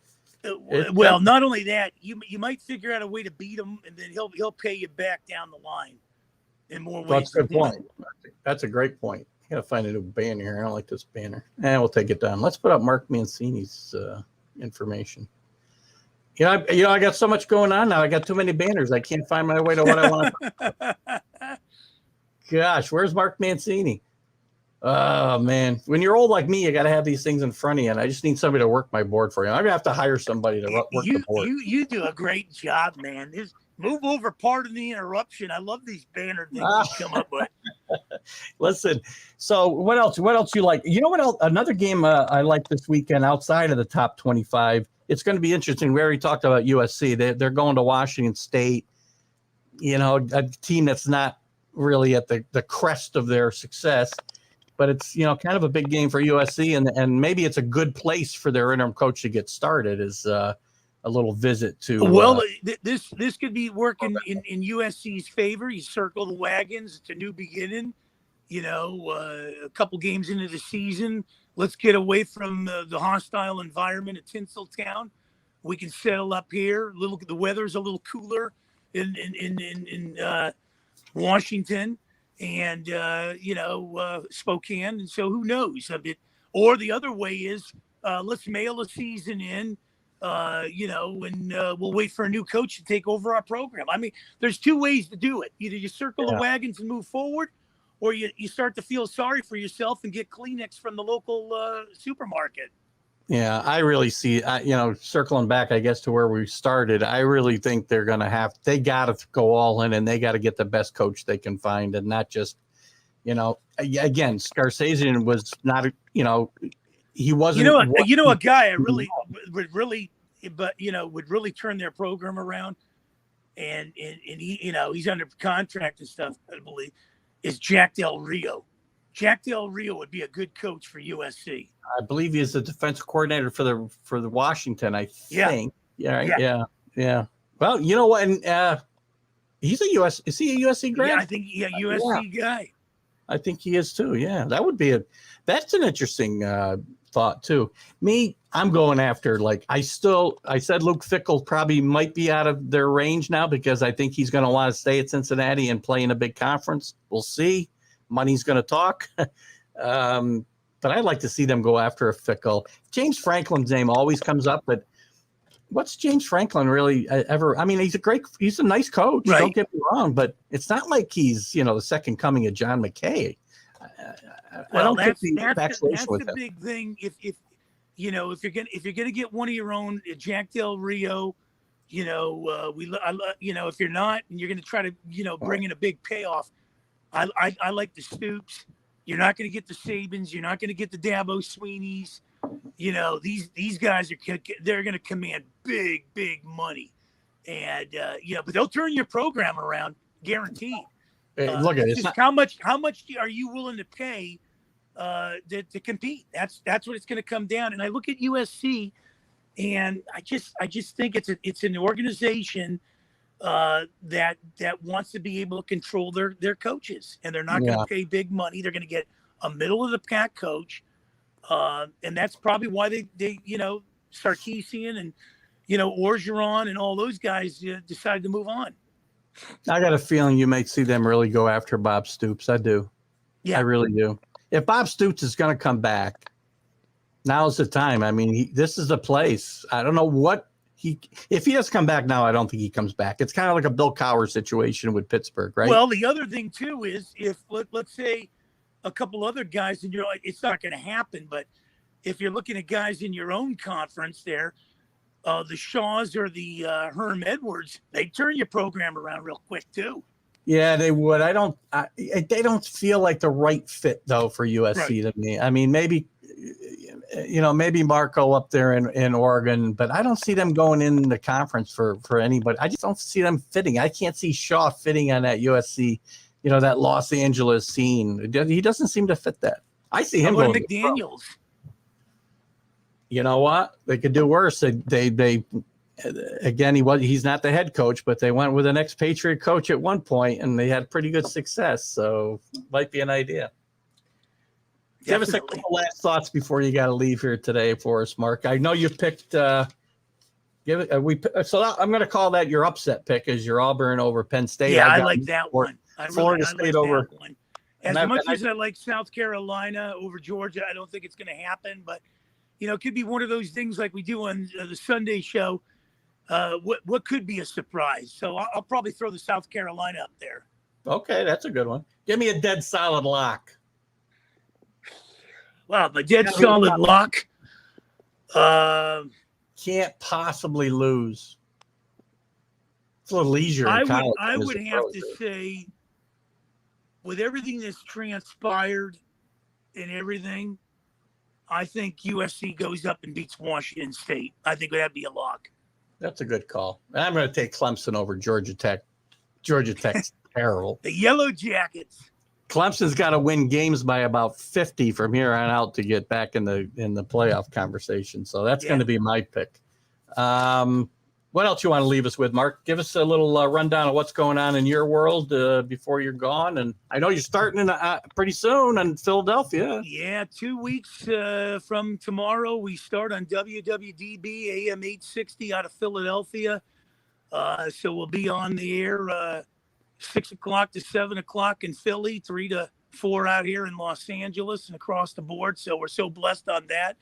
Speaker 3: Well, not only that, you might figure out a way to beat him, and then he'll pay you back down the line in more ways.
Speaker 2: That's a good point. That's a great point. I gotta find a new banner here. I don't like this banner. We'll take it down. Let's put up Mark Mancini's information. I got so much going on now. I got too many banners. I can't find my way to what I want. Gosh, where's Mark Mancini? Oh, man. When you're old like me, you got to have these things in front of you, and I just need somebody to work my board for you. I'm going to have to hire somebody to work the board.
Speaker 3: You do a great job, man. Just move over, pardon the interruption. I love these banner things you come up with.
Speaker 2: Listen, so what else you like? You know what else? Another game I like this weekend outside of the top 25. It's going to be interesting. We already talked about USC. They're going to Washington State, a team that's not really at the crest of their success. But it's, kind of a big game for USC, and maybe it's a good place for their interim coach to get started is a little visit to.
Speaker 3: Well, this could be working in USC's favor. You circle the wagons. It's a new beginning. A couple games into the season. Let's get away from the hostile environment at Tinseltown. We can settle up here. The weather's a little cooler in Washington. And, Spokane. And so who knows? Or the other way is let's mail a season in, and we'll wait for a new coach to take over our program. I mean, there's two ways to do it. Either you circle the wagons and move forward, or you start to feel sorry for yourself and get Kleenex from the local supermarket.
Speaker 2: Yeah, I really see, circling back, I guess, to where we started, I really think they got to go all in, and they got to get the best coach they can find, and not just, again, Scarsazian was not, he wasn't.
Speaker 3: A guy I really would really turn their program around, and he, he's under contract and stuff, I believe, is Jack Del Rio. Jack Del Rio would be a good coach for USC.
Speaker 2: I believe he is the defensive coordinator for the Washington, I think. Yeah. Well, you know what? And he's is he a USC grad?
Speaker 3: Yeah, I think USC guy.
Speaker 2: I think he is too. Yeah, that's an interesting thought too. I'm going after, I said Luke Fickell probably might be out of their range now because I think he's going to want to stay at Cincinnati and play in a big conference. We'll see. Money's going to talk. But I'd like to see them go after a Fickell. James Franklin's name always comes up, but what's James Franklin really ever? I mean, he's a nice coach. Right. Don't get me wrong, but it's not like he's, the second coming of John McKay. I don't get the infatuation with him.
Speaker 3: That's the big thing. If you're gonna get one of your own, Jack Del Rio, If you're not, and you're going to try to, bring in a big payoff, I like the Stoops. You're not going to get the Sabins. You're not going to get the Dabo Sweeneys. These guys they're going to command big money, and but they'll turn your program around, guaranteed.
Speaker 2: Look at it.
Speaker 3: How much are you willing to pay to compete? That's what it's going to come down. And I look at USC, and I just think it's an organization that wants to be able to control their coaches, and they're not going to pay big money. They're going to get a middle of the pack coach, and that's probably why they Sarkisian and Orgeron and all those guys decided to move on.
Speaker 2: I got a feeling you might see them really go after Bob Stoops. I do. Yeah, I really do. If Bob Stoops is going to come back, now's the time. I mean, this is the place. I don't know what if he does come back now, I don't think he comes back. It's kind of like a Bill Cowher situation with Pittsburgh, right?
Speaker 3: Well, the other thing too is if let's say a couple other guys and you're like, it's not going to happen, but if you're looking at guys in your own conference there, the Shaws or the Herm Edwards, they turn your program around real quick too.
Speaker 2: Yeah, they would. They don't feel like the right fit though for USC to me. I mean, maybe Marco up there in Oregon, but I don't see them going in the conference for anybody. I just don't see them fitting. I can't see Shaw fitting on that USC, that Los Angeles scene. He doesn't seem to fit that. I see him going
Speaker 3: McDaniels.
Speaker 2: You know what? They could do worse. They again, he's not the head coach, but they went with an expatriate coach at one point, and they had pretty good success. So might be an idea. Give us a couple last thoughts before you got to leave here today for us, Mark. I know you picked. So I'm going to call that your upset pick, is your Auburn over Penn State.
Speaker 3: Yeah, I like that one.
Speaker 2: Florida State over.
Speaker 3: As much as I like South Carolina over Georgia, I don't think it's going to happen. But it could be one of those things like we do on the Sunday show. What could be a surprise? So I'll probably throw the South Carolina up there.
Speaker 2: Okay, that's a good one. Give me a dead solid lock.
Speaker 3: Wow, the dead solid lock.
Speaker 2: Can't possibly lose. It's a little leisure.
Speaker 3: I would have to say, with everything that's transpired and everything, I think USC goes up and beats Washington State. I think that'd be a lock.
Speaker 2: That's a good call. I'm going to take Clemson over Georgia Tech. Georgia Tech's terrible.
Speaker 3: The Yellow Jackets.
Speaker 2: Clemson's got to win games by about 50 from here on out to get back in the playoff conversation. So that's going to be my pick. What else you want to leave us with, Mark? Give us a little rundown of what's going on in your world before you're gone. And I know you're starting pretty soon in Philadelphia.
Speaker 3: Yeah, 2 weeks from tomorrow, we start on WWDB AM 860 out of Philadelphia. So we'll be on the air 6 o'clock to 7 o'clock in Philly, 3 to 4 out here in Los Angeles and across the board. So we're so blessed on that.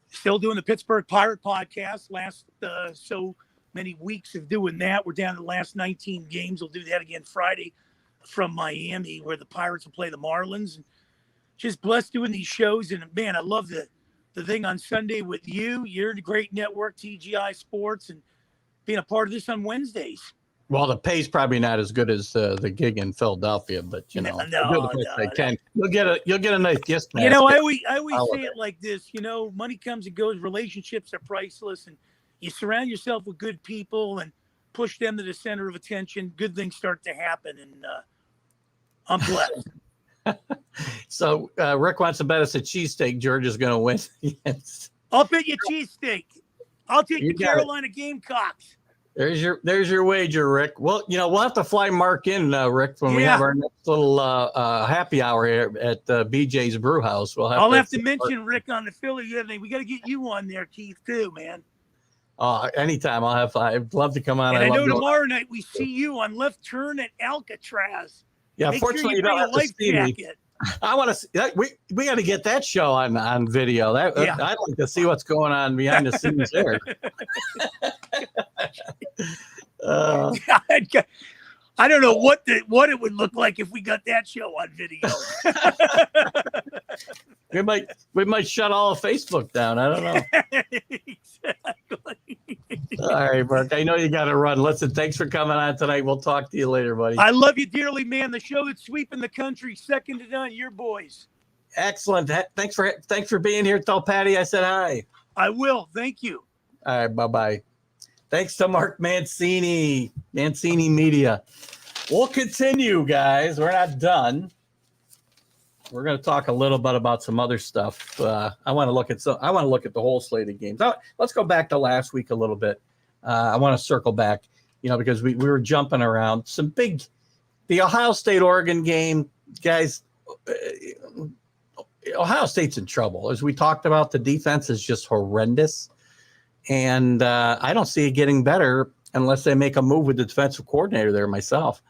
Speaker 3: Still doing the Pittsburgh Pirate podcast. Last so many weeks of doing that. We're down to the last 19 games. We'll do that again Friday from Miami, where the Pirates will play the Marlins. And just blessed doing these shows. And man, I love the thing on Sunday with you. You're the great network, TGI Sports, and being a part of this on Wednesdays.
Speaker 2: Well, the pay's probably not as good as the gig in Philadelphia, but
Speaker 3: no.
Speaker 2: You'll get a nice gift.
Speaker 3: I always say it like this. Money comes and goes. Relationships are priceless, and you surround yourself with good people and push them to the center of attention. Good things start to happen, and I'm blessed.
Speaker 2: So Rick wants to bet us a cheesesteak. Georgia's going to win. Yes.
Speaker 3: I'll bet you cheesesteak. I'll take the Carolina Gamecocks.
Speaker 2: There's your wager, Rick. Well, we'll have to fly Mark in, Rick, when we have our next little happy hour here at BJ's Brew House. I'll
Speaker 3: have to mention Rick on the Philly. We got to get you on there, Keith, too, man.
Speaker 2: Anytime. I'd love to come on.
Speaker 3: And I know tomorrow night we see you on Left Turn at Alcatraz.
Speaker 2: Yeah, fortunately, you don't have to see me. I want to see that. We got to get that show on video. I'd like to see what's going on behind the scenes there.
Speaker 3: I don't know what it would look like if we got that show on video.
Speaker 2: we might shut all of Facebook down. I don't know.
Speaker 3: Exactly.
Speaker 2: All right, Mark. I know you got to run. Listen, thanks for coming on tonight. We'll talk to you later, buddy.
Speaker 3: I love you dearly, man. The show that's sweeping the country, second to none. Your boys.
Speaker 2: Excellent. Thanks for being here. Tell Patty I said hi.
Speaker 3: I will. Thank you.
Speaker 2: All right. Bye-bye. Thanks to Mark Mancini Media. We'll continue, guys. We're not done. We're going to talk a little bit about some other stuff. I want to look at the whole slate of games. Let's go back to last week a little bit. I want to circle back, because we were jumping around. The Ohio State-Oregon game, guys. Ohio State's in trouble. As we talked about, the defense is just horrendous. And I don't see it getting better unless they make a move with the defensive coordinator there myself.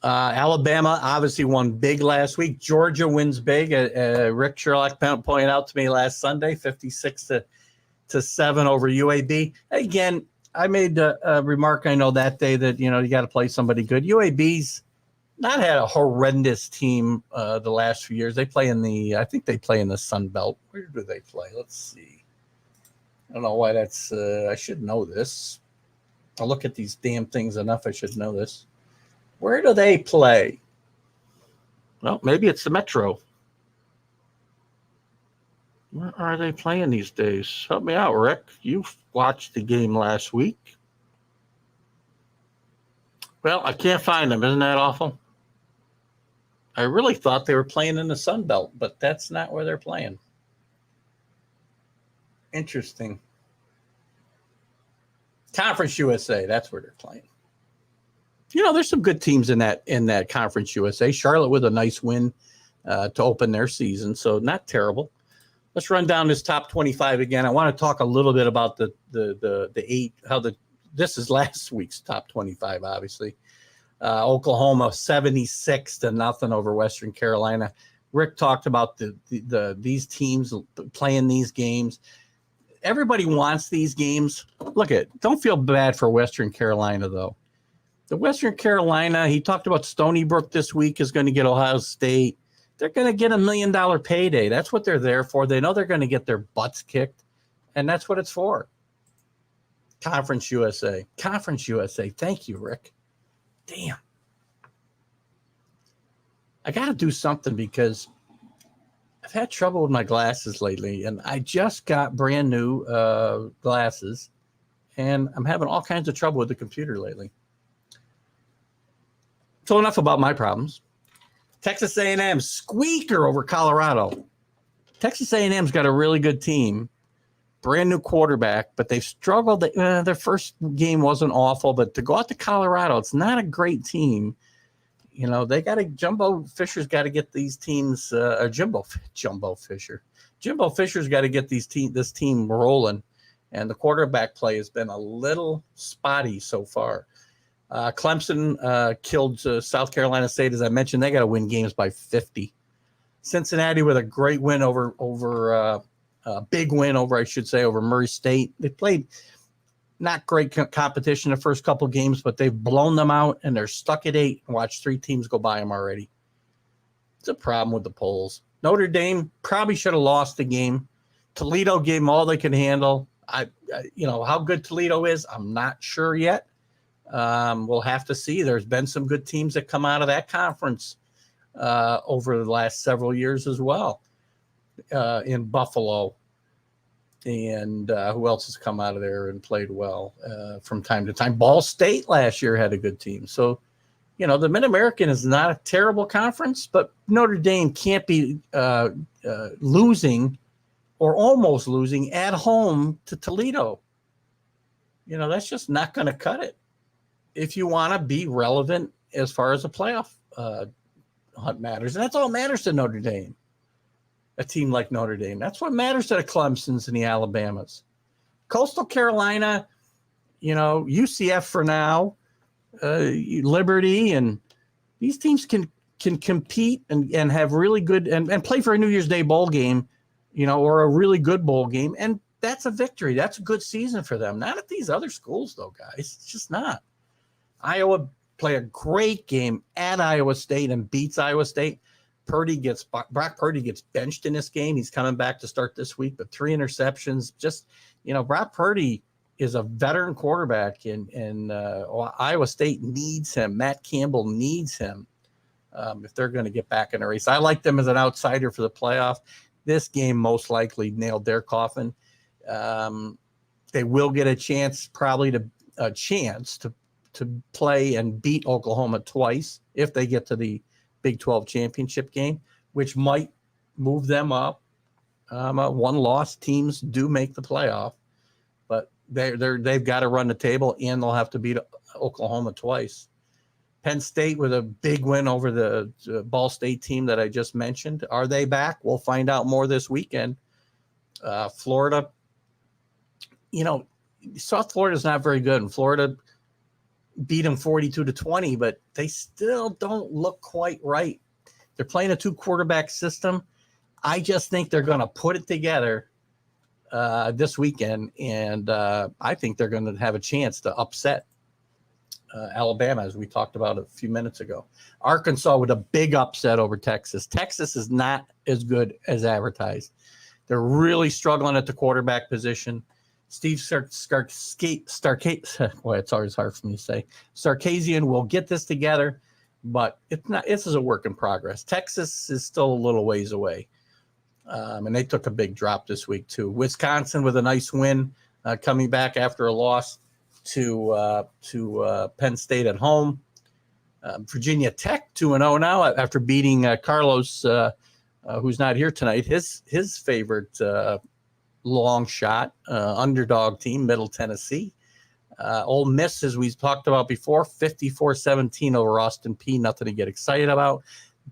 Speaker 2: Alabama obviously won big last week. Georgia wins big. Rick Sherlock pointed out to me last Sunday, 56-7 over UAB. Again, I made a remark, I know, that day that, you got to play somebody good. UAB's not had a horrendous team the last few years. I think they play in the Sun Belt. Where do they play? Let's see. I don't know why that's I should know this. I look at these damn things enough. I should know this. Where do they play? Well, maybe it's the Metro. Where are they playing these days? Help me out, Rick. You watched the game last week. Well, I can't find them. Isn't that awful? I really thought they were playing in the Sun Belt, but that's not where they're playing. Interesting. Conference USA, that's where they're playing. There's some good teams in that Conference USA. Charlotte with a nice win to open their season, so not terrible. Let's run down this top 25 again. I want to talk a little bit about the eight. This is last week's top 25, obviously. Oklahoma 76-0 over Western Carolina. Rick talked about these teams playing these games. Everybody wants these games. Don't feel bad for Western Carolina, though. The Western Carolina, he talked about Stony Brook this week is going to get Ohio State. They're going to get $1 million payday. That's what they're there for. They know they're going to get their butts kicked, and that's what it's for. Conference USA. Thank you, Rick. Damn. I got to do something because I've had trouble with my glasses lately, and I just got brand new glasses, and I'm having all kinds of trouble with the computer lately. So enough about my problems. Texas A&M squeaker over Colorado. Texas A&M's got a really good team, brand new quarterback, but they've struggled. Their first game wasn't awful, but to go out to Colorado, it's not a great team. They got to Jumbo Fisher's got to get these teams. Jumbo Fisher's got to get this team rolling, and the quarterback play has been a little spotty so far. Clemson killed South Carolina State, as I mentioned. They got to win games by 50. Cincinnati with a great win over Murray State. They played not great competition the first couple games, but they've blown them out, and they're stuck at 8. Watch 3 teams go by them already. It's a problem with the polls. Notre Dame probably should have lost the game. Toledo gave them all they could handle. How good Toledo is, I'm not sure yet. We'll have to see. There's been some good teams that come out of that conference over the last several years as well, in Buffalo. And who else has come out of there and played well from time to time? Ball State last year had a good team. So, the Mid-American is not a terrible conference, but Notre Dame can't be losing or almost losing at home to Toledo. That's just not going to cut it if you want to be relevant as far as the playoff hunt matters. And that's all matters to Notre Dame. A team like Notre Dame. That's what matters to the Clemsons and the Alabamas. Coastal Carolina, UCF for now, Liberty, and these teams can compete and have really good and play for a New Year's Day bowl game, or a really good bowl game. And that's a victory. That's a good season for them. Not at these other schools, though, guys. It's just not. Iowa play a great game at Iowa State and beats Iowa State. Brock Purdy gets benched in this game. He's coming back to start this week, but 3 interceptions. Just, Brock Purdy is a veteran quarterback, and Iowa State needs him. Matt Campbell needs him if they're going to get back in a race. I like them as an outsider for the playoff. This game most likely nailed their coffin. They will get a chance, probably to play and beat Oklahoma twice if they get to the Big 12 championship game, which might move them up. One-loss teams do make the playoff, but they've got to run the table, and they'll have to beat Oklahoma twice. Penn State with a big win over the Ball State team that I just mentioned. Are they back? We'll find out more this weekend. Florida, South Florida's not very good, and Florida beat them 42-20, but they still don't look quite right. They're playing a 2-quarterback system. I just think they're going to put it together this weekend, and I think they're going to have a chance to upset Alabama, as we talked about a few minutes ago. Arkansas with a big upset over Texas. Texas is not as good as advertised. They're really struggling at the quarterback position. Steve Sarkisian, boy, it's always hard for me to say. Sarkisian will get this together, but it's not. This is a work in progress. Texas is still a little ways away, and they took a big drop this week too. Wisconsin with a nice win, coming back after a loss to Penn State at home. Virginia Tech 2-0 now after beating Carlos, who's not here tonight. His favorite long shot underdog team, Middle Tennessee. Ole Miss, as we talked about before, 54-17 over Austin Peay. Nothing to get excited about.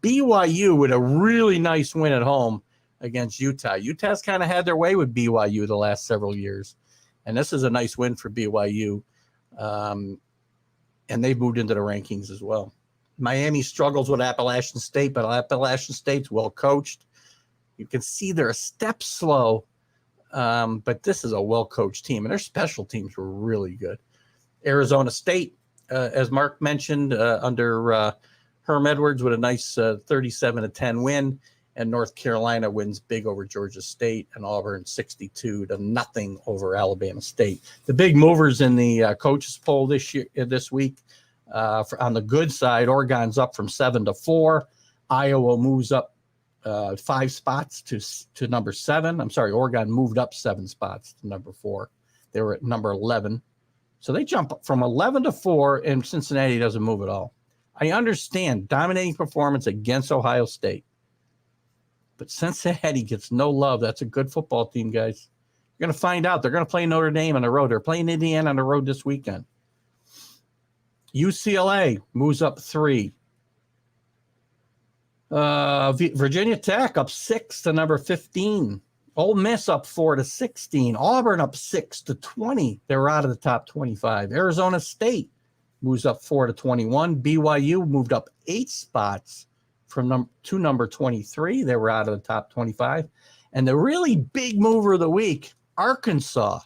Speaker 2: BYU with a really nice win at home against Utah. Utah's kind of had their way with BYU the last several years, and this is a nice win for BYU. And they've moved into the rankings as well. Miami struggles with Appalachian State, but Appalachian State's well coached. You can see they're a step slow, but this is a well-coached team, and their special teams were really good. Arizona State, as Mark mentioned, under Herm Edwards with a nice 37-10 win, and North Carolina wins big over Georgia State, and Auburn 62-0 over Alabama State. The big movers in the coaches poll this week, on the good side, Oregon's up from 7 to 4. Iowa moves up 5 spots to number 7. I'm sorry, Oregon moved up 7 spots to number 4. They were at number 11. So they jump up from 11 to 4, and Cincinnati doesn't move at all. I understand dominating performance against Ohio State, but Cincinnati gets no love. That's a good football team, guys. You're going to find out. They're going to play Notre Dame on the road. They're playing Indiana on the road this weekend. UCLA moves up 3. Virginia Tech up 6 to number 15. Ole Miss up 4 to 16. Auburn up 6 to 20. They were out of the top 25. Arizona State moves up 4 to 21. BYU moved up 8 spots from number 23. They were out of the top 25. And the really big mover of the week, Arkansas,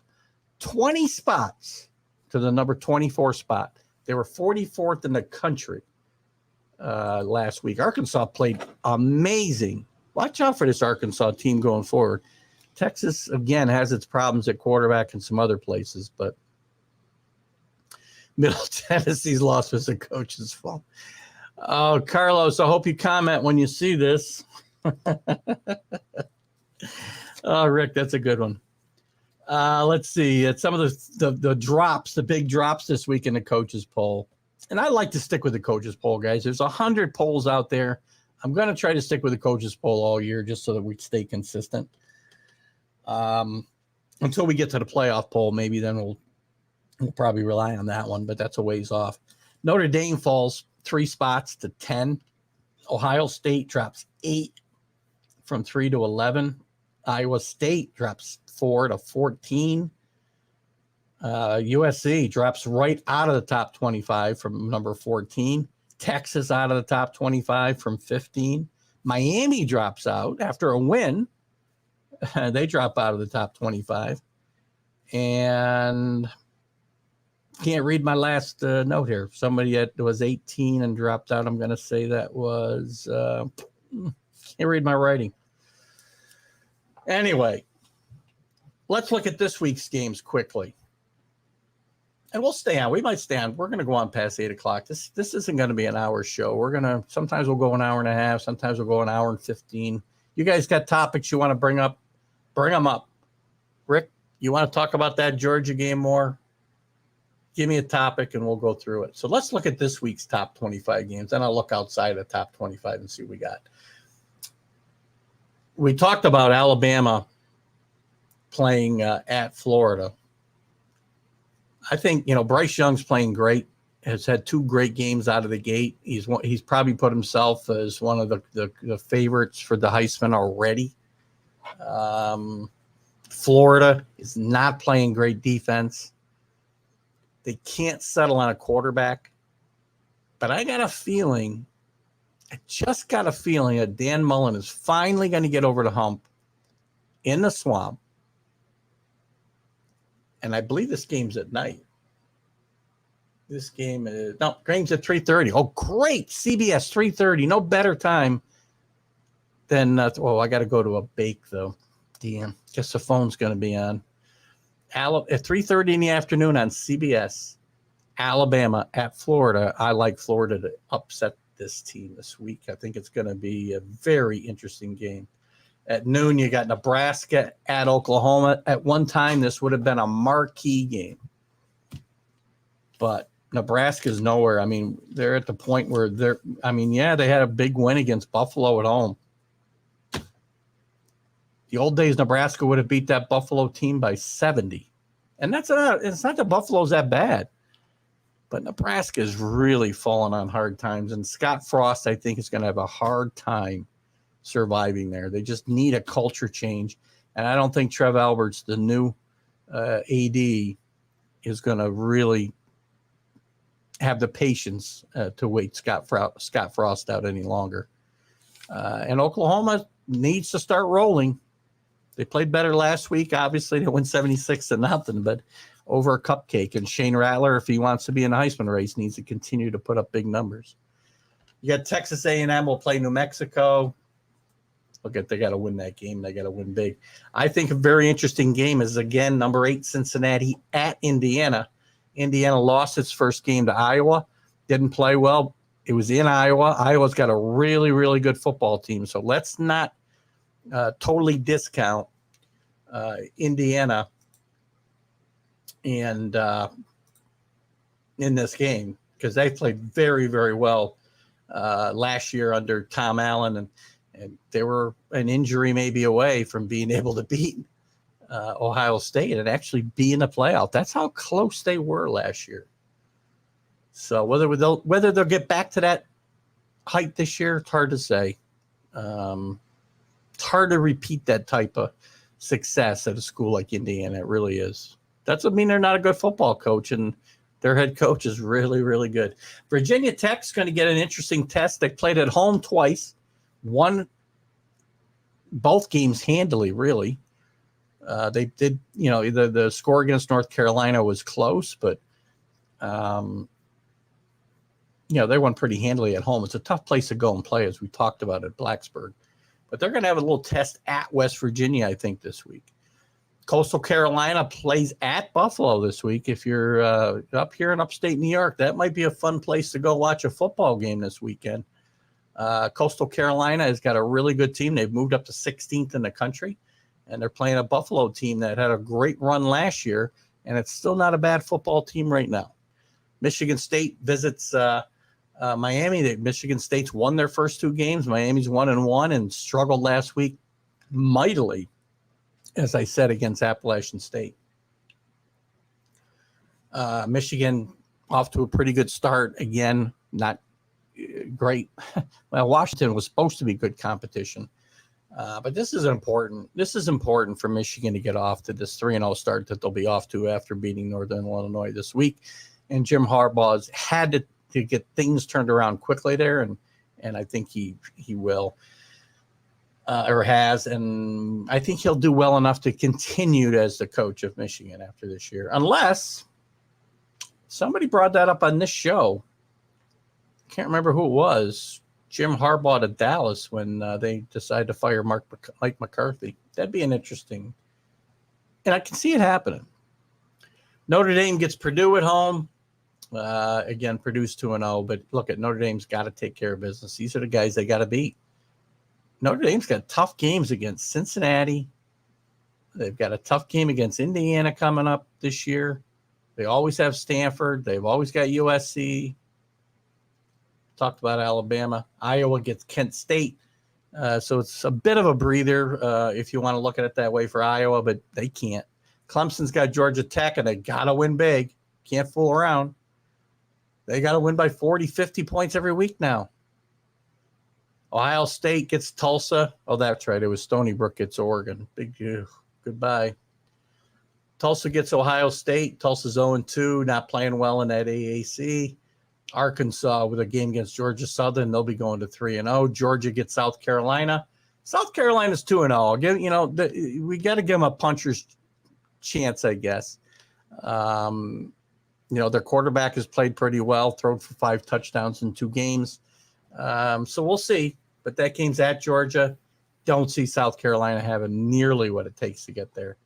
Speaker 2: 20 spots to the number 24 spot. They were 44th in the country last week. Arkansas played amazing. Watch out for this Arkansas team going forward. Texas, again, has its problems at quarterback and some other places, but Middle Tennessee's loss was the coach's fault. Oh, Carlos, I hope you comment when you see this. Oh, Rick, that's a good one. Let's see. Some of the drops, the big drops this week in the coaches poll. And I like to stick with the coaches poll, guys. There's 100 polls out there. I'm going to try to stick with the coaches poll all year just so that we stay consistent. Until we get to the playoff poll, maybe then we'll probably rely on that one, but that's a ways off. Notre Dame falls 3 spots to 10. Ohio State drops 8 from 3 to 11. Iowa State drops 4 to 14. USC drops right out of the top 25 from number 14. Texas out of the top 25 from 15. Miami drops out after a win. They drop out of the top 25. And can't read my last note here. Somebody that was 18 and dropped out. I'm going to say that was can't read my writing. Anyway, let's look at this week's games quickly. And we'll stay on. We might stay on. We're going to go on past 8 o'clock. This isn't going to be an hour show. Sometimes we'll go an hour and a half. Sometimes we'll go an hour and 15. You guys got topics you want to bring up? Bring them up. Rick, you want to talk about that Georgia game more? Give me a topic and we'll go through it. So let's look at this week's top 25 games. Then I'll look outside the top 25 and see what we got. We talked about Alabama playing at Florida. I think, Bryce Young's playing great, has had 2 great games out of the gate. He's probably put himself as one of the favorites for the Heisman already. Florida is not playing great defense. They can't settle on a quarterback. But I just got a feeling that Dan Mullen is finally going to get over the hump in the swamp. And I believe this game's at night. Game's at 3:30. Oh, great. CBS 3:30. No better time than, I got to go to a bake, though. Damn. Guess the phone's going to be on. At 3:30 in the afternoon on CBS, Alabama at Florida. I like Florida to upset this team this week. I think it's going to be a very interesting game. At noon, you got Nebraska at Oklahoma. At one time, this would have been a marquee game. But Nebraska's nowhere. I mean, they're at the point where they had a big win against Buffalo at home. The old days, Nebraska would have beat that Buffalo team by 70. And it's not that Buffalo's that bad. But Nebraska's really fallen on hard times. And Scott Frost, I think, is going to have a hard time surviving there. They just need a culture change. And I don't think Trev Alberts, the new AD, is going to really have the patience to wait Scott Frost out any longer. And Oklahoma needs to start rolling. They played better last week. Obviously, they won 76-0, but over a cupcake. And Shane Rattler, if he wants to be in the Heisman race, needs to continue to put up big numbers. You got Texas A&M will play New Mexico. They got to win that game. They got to win big. I think a very interesting game is, again, number 8 Cincinnati at Indiana. Indiana lost its first game to Iowa. Didn't play well. It was in Iowa. Iowa's got a really, really good football team. So let's not totally discount Indiana and in this game, because they played very, very well last year under Tom Allen, and they were an injury maybe away from being able to beat Ohio State and actually be in the playoff. That's how close they were last year. So whether they'll get back to that height this year, it's hard to say. It's hard to repeat that type of success at a school like Indiana. It really is. That doesn't mean they're not a good football coach, and their head coach is really, really good. Virginia Tech's going to get an interesting test. They played at home twice, won both games handily, really. They did, the score against North Carolina was close, but, they won pretty handily at home. It's a tough place to go and play, as we talked about at Blacksburg. But they're going to have a little test at West Virginia, I think, this week. Coastal Carolina plays at Buffalo this week. If you're up here in upstate New York, that might be a fun place to go watch a football game this weekend. Coastal Carolina has got a really good team. They've moved up to 16th in the country, and they're playing a Buffalo team that had a great run last year, and it's still not a bad football team right now. Michigan State visits Miami. Michigan State's won their first 2 games. Miami's 1-1 and struggled last week mightily, as I said, against Appalachian State. Michigan off to a pretty good start. Again, not great. Well, Washington was supposed to be good competition. But this is important. This is important for Michigan to get off to this 3-0 start that they'll be off to after beating Northern Illinois this week. And Jim Harbaugh's had to get things turned around quickly there, and I think he will. Or has, and I think he'll do well enough to continue as the coach of Michigan after this year, unless somebody brought that up on this show. Can't remember who it was. Jim Harbaugh to Dallas when they decided to fire Mike McCarthy. That'd be an interesting, and I can see it happening. Notre Dame gets Purdue at home. Again, Purdue's 2-0, but look at Notre Dame's got to take care of business. These are the guys they got to beat. Notre Dame's got tough games against Cincinnati. They've got a tough game against Indiana coming up this year. They always have Stanford. They've always got USC. Talked about Alabama. Iowa gets Kent State. So it's a bit of a breather if you want to look at it that way for Iowa, but they can't. Clemson's got Georgia Tech, and they got to win big. Can't fool around. They got to win by 40, 50 points every week now. Ohio State gets Tulsa. Oh, that's right. It was Stony Brook gets Oregon. Big goodbye. Tulsa gets Ohio State. Tulsa's 0-2, not playing well in that AAC. Arkansas with a game against Georgia Southern. They'll be going to 3-0. Georgia gets South Carolina. South Carolina's 2-0. We got to give them a puncher's chance, I guess. Their quarterback has played pretty well, thrown for 5 touchdowns in 2 games. So we'll see. But that game's at Georgia. Don't see South Carolina having nearly what it takes to get there.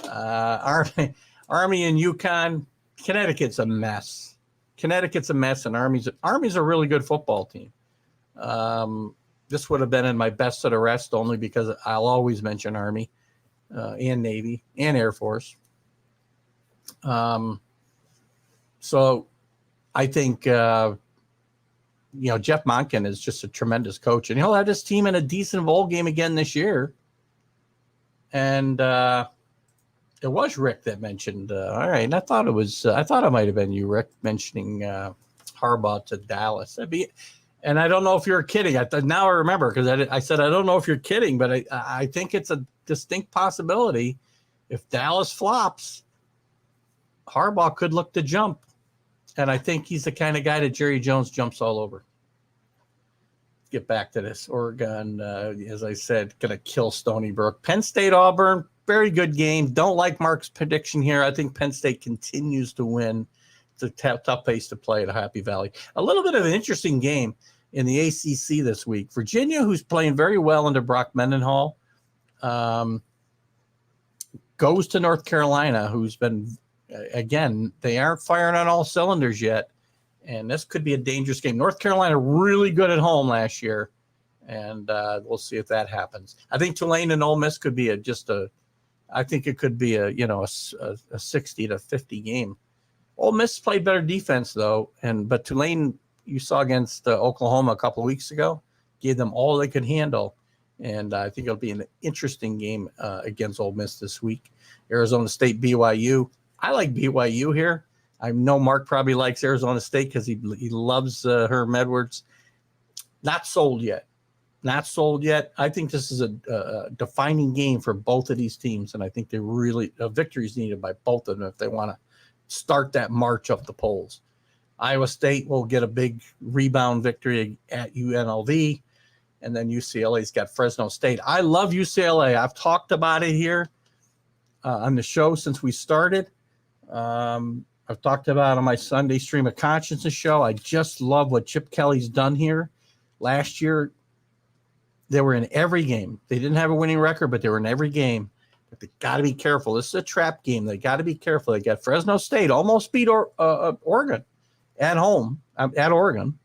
Speaker 2: Army and Uconn. Connecticut's a mess. And Army's a really good football team. This would have been in my best of the rest only because I'll always mention Army and Navy and Air Force. So I think, Jeff Monken is just a tremendous coach, and he'll have this team in a decent bowl game again this year. And it was Rick that mentioned, all right. And I thought it might have been you, Rick, mentioning Harbaugh to Dallas. And I don't know if you're kidding. Now I remember because I said, I don't know if you're kidding, but I think it's a distinct possibility. If Dallas flops, Harbaugh could look to jump. And I think he's the kind of guy that Jerry Jones jumps all over. Get back to this. Oregon, as I said, going to kill Stony Brook. Penn State, Auburn, very good game. Don't like Mark's prediction here. I think Penn State continues to win. It's a tough place to play at Happy Valley. A little bit of an interesting game in the ACC this week. Virginia, who's playing very well under Brock Mendenhall, goes to North Carolina, who's been – again, they aren't firing on all cylinders yet, and this could be a dangerous game. North Carolina really good at home last year, and we'll see if that happens. I think Tulane and Ole Miss could be I think it could be a 60-50 game. Ole Miss played better defense though, but Tulane, you saw against Oklahoma a couple of weeks ago, gave them all they could handle, and I think it'll be an interesting game against Ole Miss this week. Arizona State, BYU. I like BYU here. I know Mark probably likes Arizona State because he loves Herm Edwards. Not sold yet. I think this is a defining game for both of these teams, and I think they really a victory is needed by both of them if they want to start that march up the polls. Iowa State will get a big rebound victory at UNLV, and then UCLA's got Fresno State. I love UCLA. I've talked about it here on the show since we started. I've talked about it on my Sunday Stream of Consciousness show. I just love what Chip Kelly's done here. Last year, they were in every game. They didn't have a winning record, but they were in every game. But they got to be careful. This is a trap game. They got to be careful. They got Fresno State almost beat Oregon at home at Oregon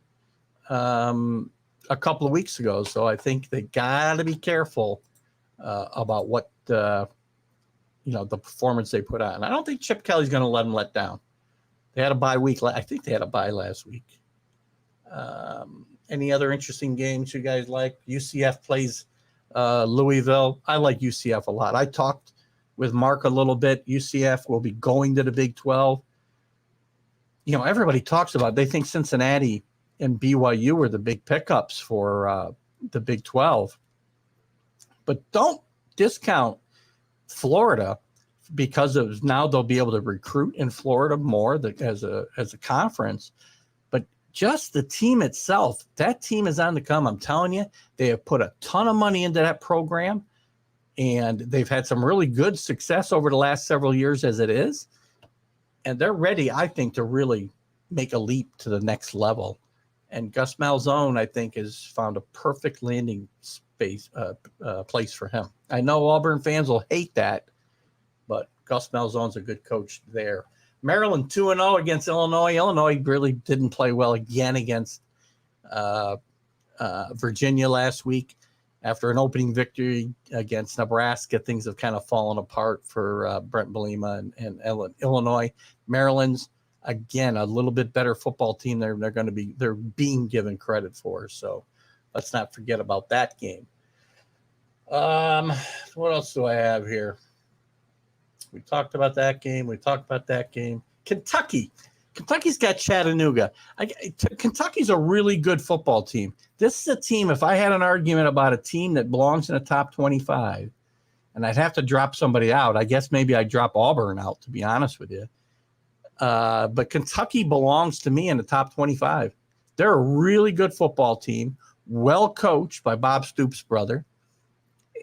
Speaker 2: a couple of weeks ago. So I think they got to be careful about what the performance they put on. I don't think Chip Kelly's going to let them let down. They had a bye week. I think they had a bye last week. Any other interesting games you guys like? UCF plays Louisville. I like UCF a lot. I talked with Mark a little bit. UCF will be going to the Big 12. Everybody talks about it. They think Cincinnati and BYU were the big pickups for the Big 12. But don't discount Florida because of now they'll be able to recruit in Florida more as a conference. But just the team itself, that team is on the come. I'm telling you, they have put a ton of money into that program, and they've had some really good success over the last several years as it is. And they're ready, I think, to really make a leap to the next level. And Gus Malzahn, I think, has found a perfect landing space place for him. I know Auburn fans will hate that, but Gus Malzahn's a good coach there. Maryland 2-0 against Illinois. Illinois really didn't play well again against Virginia last week. After an opening victory against Nebraska, things have kind of fallen apart for Brent Bielema and Illinois. Maryland's, again, a little bit better football team. They're being given credit for. So let's not forget about that game. What else do I have here? We talked about that game. Kentucky's got Chattanooga. Kentucky's a really good football team. This is a team, if I had an argument about a team that belongs in the top 25, and I'd have to drop somebody out, I guess maybe I'd drop Auburn out, to be honest with you. But Kentucky belongs to me in the top 25. They're a really good football team, well coached by Bob Stoops' brother.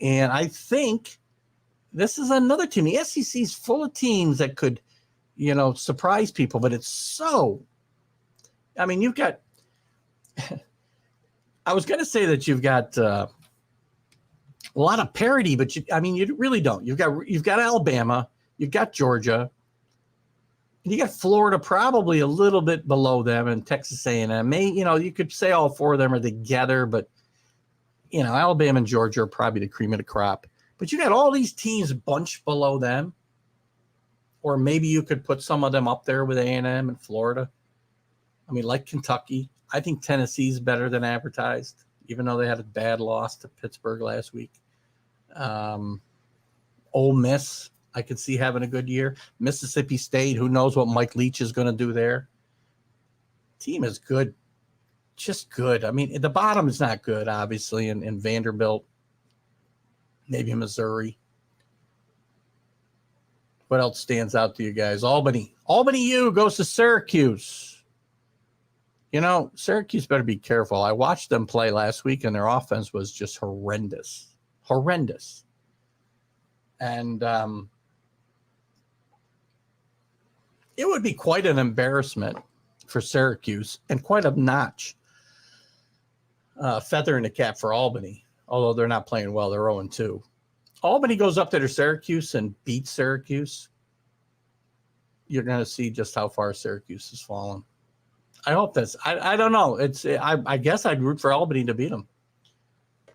Speaker 2: And I think this is another team. The SEC is full of teams that could, surprise people, but it's so. I mean, you've got. I was going to say that you've got a lot of parity, but you really don't. You've got Alabama, you've got Georgia, and you got Florida probably a little bit below them, and Texas A&M. You could say all four of them are together, but Alabama and Georgia are probably the cream of the crop. But you got all these teams bunched below them. Or maybe you could put some of them up there with A&M and Florida. I mean, like Kentucky. I think Tennessee's better than advertised, even though they had a bad loss to Pittsburgh last week. Ole Miss, I could see having a good year. Mississippi State, who knows what Mike Leach is going to do there. Team is good. Just good. I mean, the bottom is not good, obviously, in Vanderbilt. Maybe Missouri. What else stands out to you guys? Albany U goes to Syracuse. Syracuse better be careful. I watched them play last week, and their offense was just horrendous. And it would be quite an embarrassment for Syracuse and quite a notch, feather in the cap for Albany, although they're not playing well. They're 0-2. Albany goes up to Syracuse and beats Syracuse. You're going to see just how far Syracuse has fallen. I hope that's. I don't know. I guess I'd root for Albany to beat them.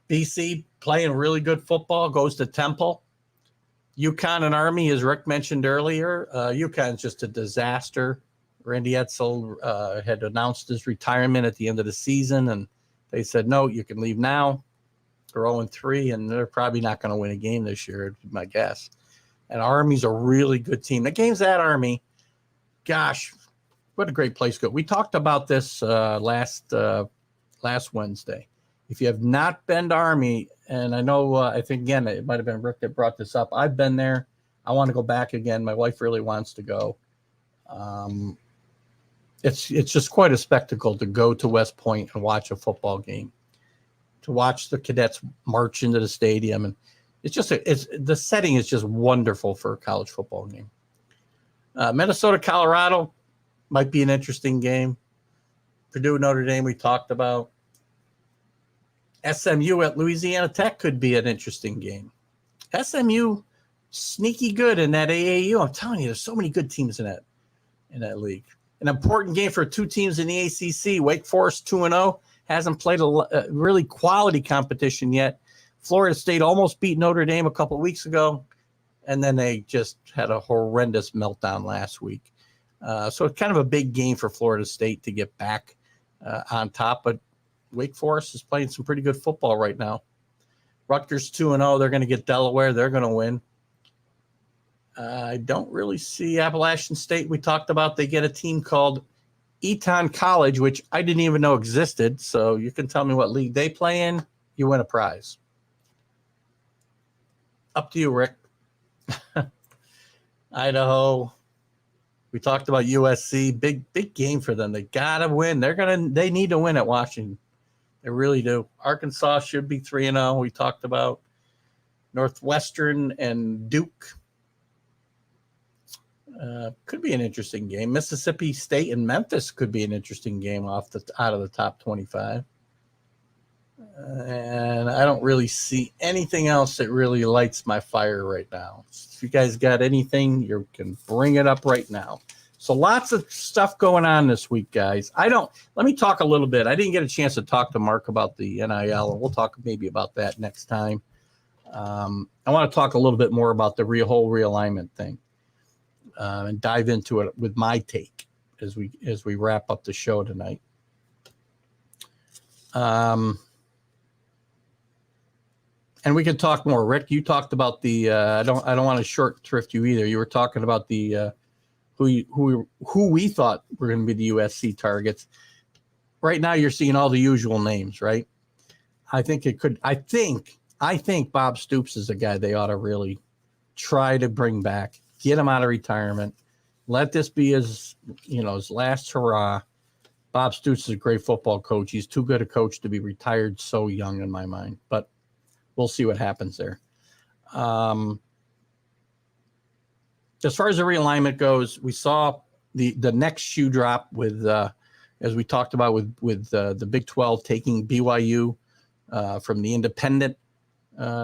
Speaker 2: BC playing really good football goes to Temple. Uconn and Army, as Rick mentioned earlier. Uconn's just a disaster. Randy Edsel had announced his retirement at the end of the season, and they said, no, you can leave now. They're 0-3, and they're probably not going to win a game this year, my guess. And Army's a really good team. The game's at Army. Gosh, what a great place to go. We talked about this last Wednesday. If you have not been to Army, and I know, I think, again, it might have been Rick that brought this up. I've been there. I want to go back again. My wife really wants to go. It's just quite a spectacle to go to West Point and watch a football game, to watch the cadets march into the stadium. And the setting is just wonderful for a college football game. Minnesota, Colorado might be an interesting game. Purdue, Notre Dame, we talked about. SMU at Louisiana Tech could be an interesting game. SMU, sneaky good in that AAU. I'm telling you, there's so many good teams in that league. An important game for two teams in the ACC. Wake Forest 2-0. Hasn't played a really quality competition yet. Florida State almost beat Notre Dame a couple of weeks ago, and then they just had a horrendous meltdown last week. So it's kind of a big game for Florida State to get back on top, but Wake Forest is playing some pretty good football right now. Rutgers 2-0. They're going to get Delaware. They're going to win. I don't really see Appalachian State. We talked about they get a team called Eton College, which I didn't even know existed. So you can tell me what league they play in. You win a prize. Up to you, Rick. Idaho. We talked about USC. Big game for them. They gotta win. They need to win at Washington. They really do. Arkansas should be 3-0. We talked about Northwestern and Duke. Could be an interesting game. Mississippi State and Memphis could be an interesting game out of the top 25. And I don't really see anything else that really lights my fire right now. If you guys got anything, you can bring it up right now. So lots of stuff going on this week, guys. Let me talk a little bit. I didn't get a chance to talk to Mark about the NIL, and we'll talk maybe about that next time. I want to talk a little bit more about the whole realignment thing and dive into it with my take as we wrap up the show tonight. And we can talk more. Rick, you talked about the. I don't want to short shrift you either. You were talking about the who we thought were going to be the USC targets. Right now, you're seeing all the usual names, right? I think it could. I think Bob Stoops is a guy they ought to really try to bring back, get him out of retirement, let this be his last hurrah. Bob Stoops is a great football coach. He's too good a coach to be retired so young, in my mind. But we'll see what happens there. As far as the realignment goes, we saw the next shoe drop with, as we talked about, with the Big 12 taking BYU from the independent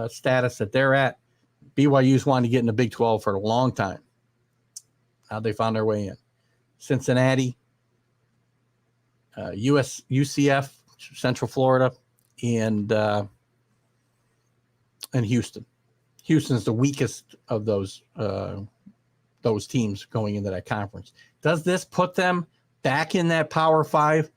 Speaker 2: status that they're at. BYU's wanted to get in the Big 12 for a long time. Now they found their way in. Cincinnati, UCF, Central Florida, and Houston. Houston's the weakest of those teams going into that conference. Does this put them back in that Power 5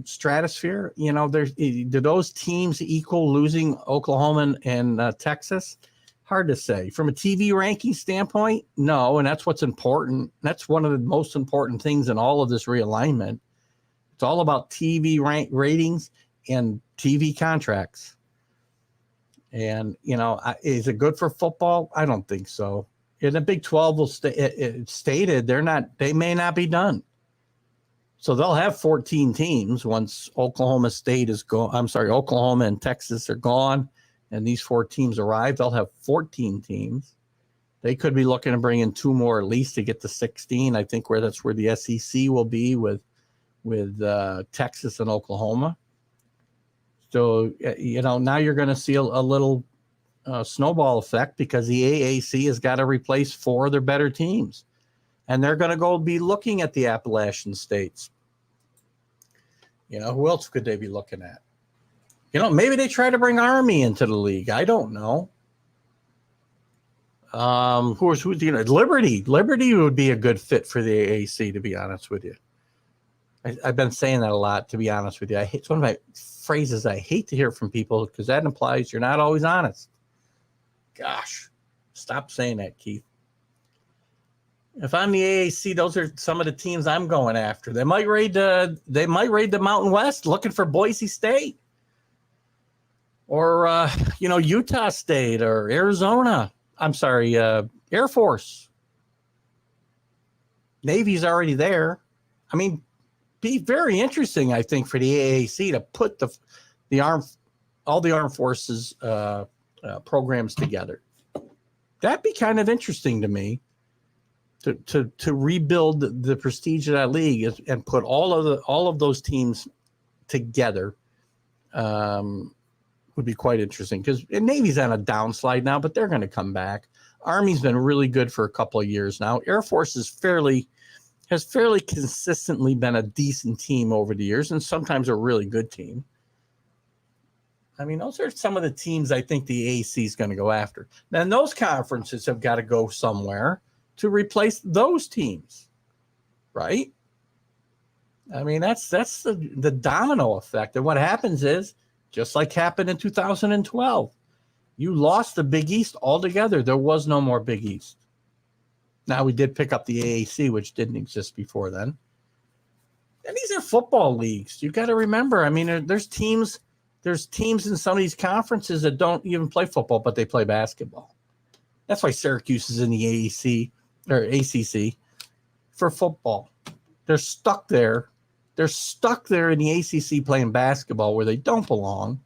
Speaker 2: stratosphere? Do those teams equal losing Oklahoma and Texas? Hard to say. From a TV ranking standpoint, no, and that's what's important. That's one of the most important things in all of this realignment. It's all about TV ratings and TV contracts. And, is it good for football? I don't think so. And the Big 12 will stated they may not be done. So they'll have 14 teams once Oklahoma State is gone. I'm sorry, Oklahoma and Texas are gone, and these 4 teams arrive. They'll have 14 teams. They could be looking to bring in 2 more at least to get to 16. I think that's where the SEC will be with Texas and Oklahoma. So, now you're going to see a little snowball effect because the AAC has got to replace 4 of their better teams. And they're going to go be looking at the Appalachian states. Who else could they be looking at? Maybe they try to bring Army into the league. I don't know. Who's Liberty. Liberty would be a good fit for the AAC, to be honest with you. I've been saying that a lot, to be honest with you. It's one of my phrases I hate to hear from people because that implies you're not always honest. Gosh, stop saying that, Keith. If I'm the AAC, those are some of the teams I'm going after. They might raid the Mountain West looking for Boise State or Utah State or Arizona. I'm sorry, Air Force. Navy's already there. I mean, be very interesting, I think, for the AAC to put all the armed forces programs together. That'd be kind of interesting to me. To rebuild the prestige of that league and put all of those teams together would be quite interesting because Navy's on a downslide now, but they're going to come back. Army's been really good for a couple of years now. Air Force has fairly consistently been a decent team over the years and sometimes a really good team. I mean, those are some of the teams I think the AAC is going to go after. Then those conferences have got to go somewhere to replace those teams, right? I mean, that's the domino effect. And what happens is, just like happened in 2012, you lost the Big East altogether. There was no more Big East. Now we did pick up the AAC, which didn't exist before then. And these are football leagues. You got to remember, I mean, there's teams in some of these conferences that don't even play football, but they play basketball. That's why Syracuse is in the AAC or ACC for football. They're stuck there. They're stuck there in the ACC playing basketball where they don't belong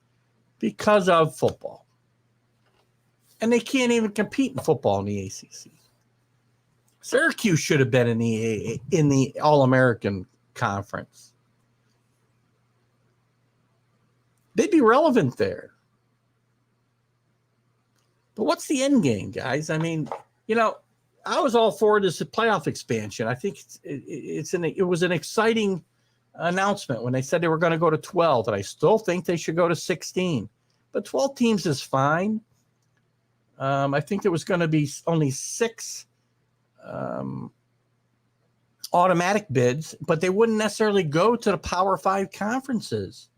Speaker 2: because of football. And they can't even compete in football in the ACC. Syracuse should have been in the All-American Conference. They'd be relevant there. But what's the end game, guys? I mean, I was all for this playoff expansion. I think it was an exciting announcement when they said they were going to go to 12, and I still think they should go to 16. But 12 teams is fine. I think there was going to be only 6 automatic bids, but they wouldn't necessarily go to the Power 5 conferences.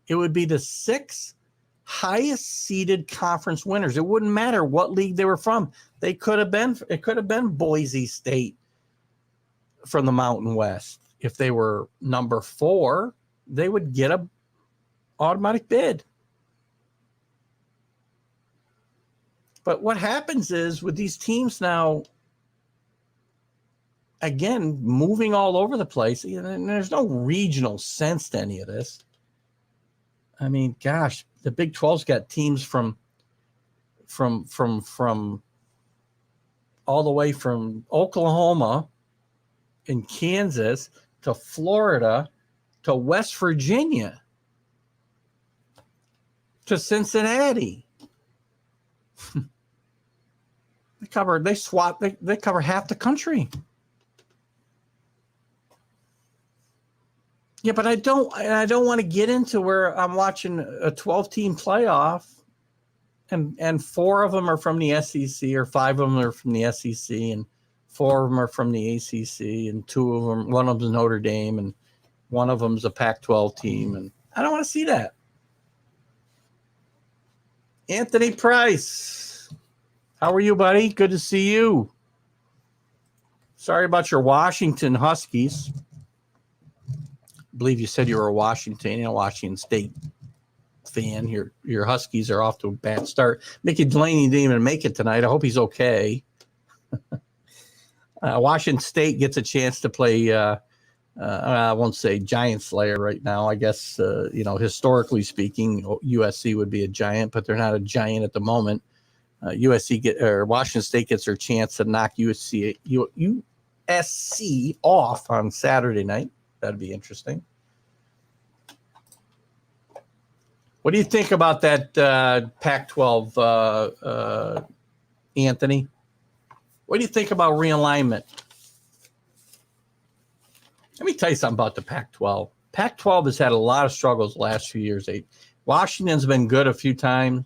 Speaker 2: It would be the 6 highest seeded conference winners. It wouldn't matter what league they were from. It could have been Boise State from the Mountain West. If they were number 4, they would get a automatic bid. But what happens is with these teams now, again, moving all over the place, and there's no regional sense to any of this. I mean, gosh, the Big 12's got teams from all the way from Oklahoma and Kansas to Florida to West Virginia to Cincinnati. They cover half the country. Yeah, but I don't want to get into where I'm watching a 12-team playoff and 4 of them are from the SEC, or 5 of them are from the SEC, and 4 of them are from the ACC, and 2 of them, one of them's Notre Dame, and one of them's a Pac-12 team, and I don't want to see that. Anthony Price, how are you, buddy? Good to see you. Sorry about your Washington Huskies. I believe you said you were a Washington State fan. Your Huskies are off to a bad start. Mickey Delaney didn't even make it tonight. I hope he's okay. Washington State gets a chance to play, I won't say giant slayer right now. I guess, historically speaking, USC would be a giant, but they're not a giant at the moment. Washington State gets their chance to knock USC off on Saturday night. That'd be interesting. What do you think about that Pac-12, Anthony? What do you think about realignment? Let me tell you something about the Pac-12. Pac-12 has had a lot of struggles the last few years. Washington's been good a few times.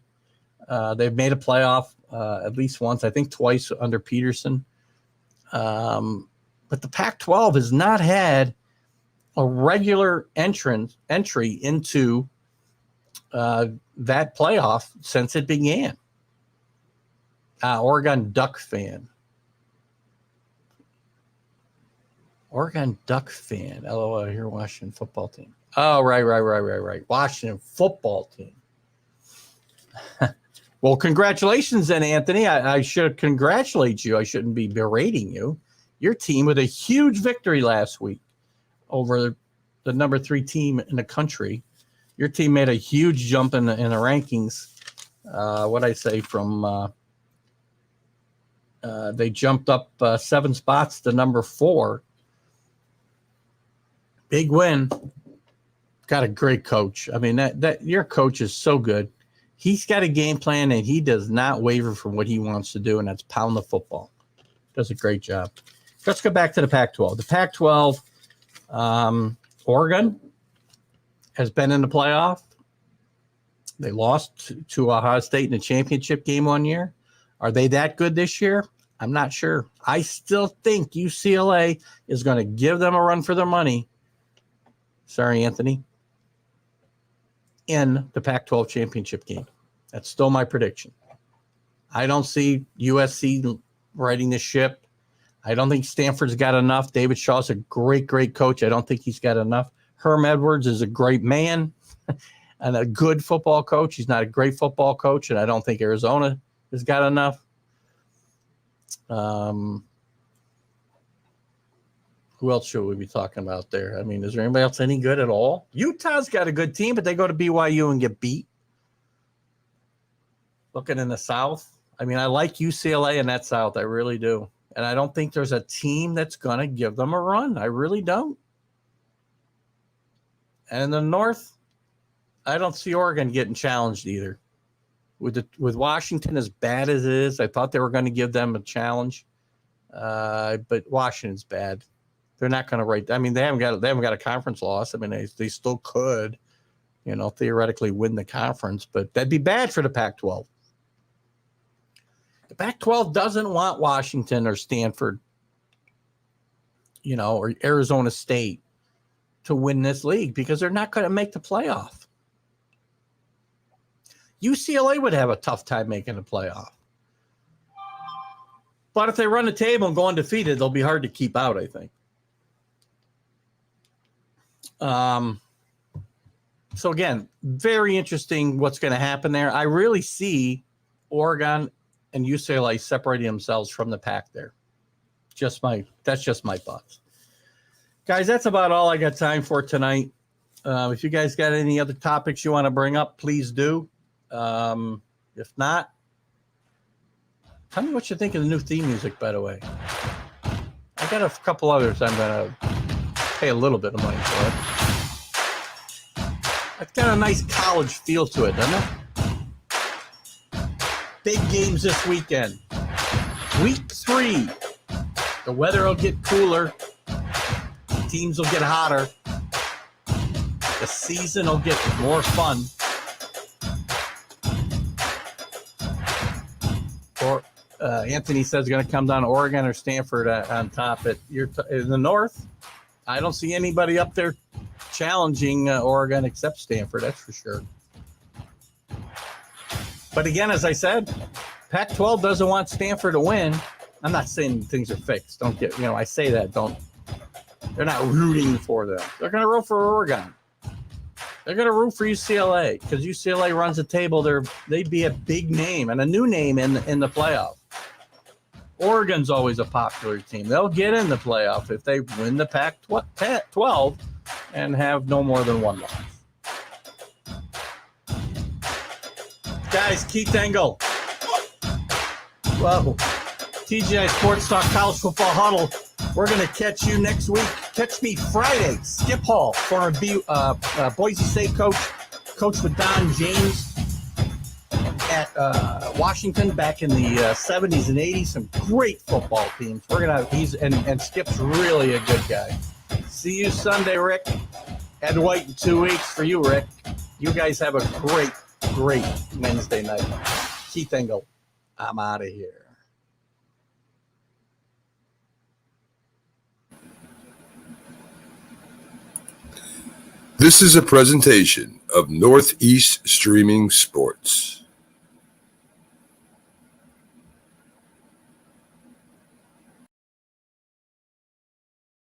Speaker 2: They've made a playoff at least once, I think twice under Peterson. But the Pac-12 has not had a regular entry into that playoff since it began. Oregon Duck fan. LOL, here, Washington football team. Oh, right. Washington football team. Well, congratulations then, Anthony. I should congratulate you. I shouldn't be berating you. Your team with a huge victory last week over the number 3 team in the country. Your team made a huge jump in the rankings. They jumped up 7 spots to number 4. Big win. Got a great coach. I mean, that your coach is so good. He's got a game plan, and he does not waver from what he wants to do, and that's pound the football. Does a great job. Let's go back to the Pac-12. The Pac-12, Oregon has been in the playoff. They lost to Ohio State in the championship game one year. Are they that good this year? I'm not sure. I still think UCLA is going to give them a run for their money. Sorry, Anthony. In the Pac-12 championship game. That's still my prediction. I don't see USC riding the ship. I don't think Stanford's got enough. David Shaw's a great, great coach. I don't think he's got enough. Herm Edwards is a great man and a good football coach. He's not a great football coach, and I don't think Arizona has got enough. Who else should we be talking about there? I mean, is there anybody else any good at all? Utah's got a good team, but they go to BYU and get beat. Looking in the South, I mean, I like UCLA in that South. I really do. And I don't think there's a team that's going to give them a run. I really don't. And in the North, I don't see Oregon getting challenged either. With Washington as bad as it is, I thought they were going to give them a challenge. But Washington's bad. They're not going to write. I mean, they haven't got a conference loss. I mean, they still could, theoretically win the conference, but that'd be bad for the Pac-12. The Pac-12 doesn't want Washington or Stanford, or Arizona State to win this league because they're not going to make the playoff. UCLA would have a tough time making the playoff. But if they run the table and go undefeated, they'll be hard to keep out, I think. So again, very interesting what's going to happen there. I really see Oregon and UCLA separating themselves from the pack there. That's just my thoughts. Guys, that's about all I got time for tonight. If you guys got any other topics you want to bring up, please do. If not, tell me what you think of the new theme music, by the way. I got a couple others I'm going to pay a little bit of money for it. It's got a nice college feel to it, doesn't it? Big games this weekend. Week 3. The weather will get cooler. Teams will get hotter. The season will get more fun. Anthony says going to come down to Oregon or Stanford on top. In the North, I don't see anybody up there challenging Oregon except Stanford, that's for sure. But again, as I said, Pac-12 doesn't want Stanford to win. I'm not saying things are fixed. Don't get, I say that. They're not rooting for them. They're going to root for Oregon. They're going to root for UCLA because UCLA runs the table. They'd be a big name and a new name in the playoff. Oregon's always a popular team. They'll get in the playoff if they win the Pac-12 and have no more than one loss. Guys, Keith Engel. Whoa. TGI Sports Talk College Football Huddle. We're going to catch you next week. Catch me Friday. Skip Hall, former Boise State coach with Don James at Washington back in the 70s and 80s. Some great football teams. And Skip's really a good guy. See you Sunday, Rick. Ed White in 2 weeks for you, Rick. You guys have a great Wednesday night. Keith Engel, I'm out of here.
Speaker 1: This is a presentation of Northeast Streaming Sports.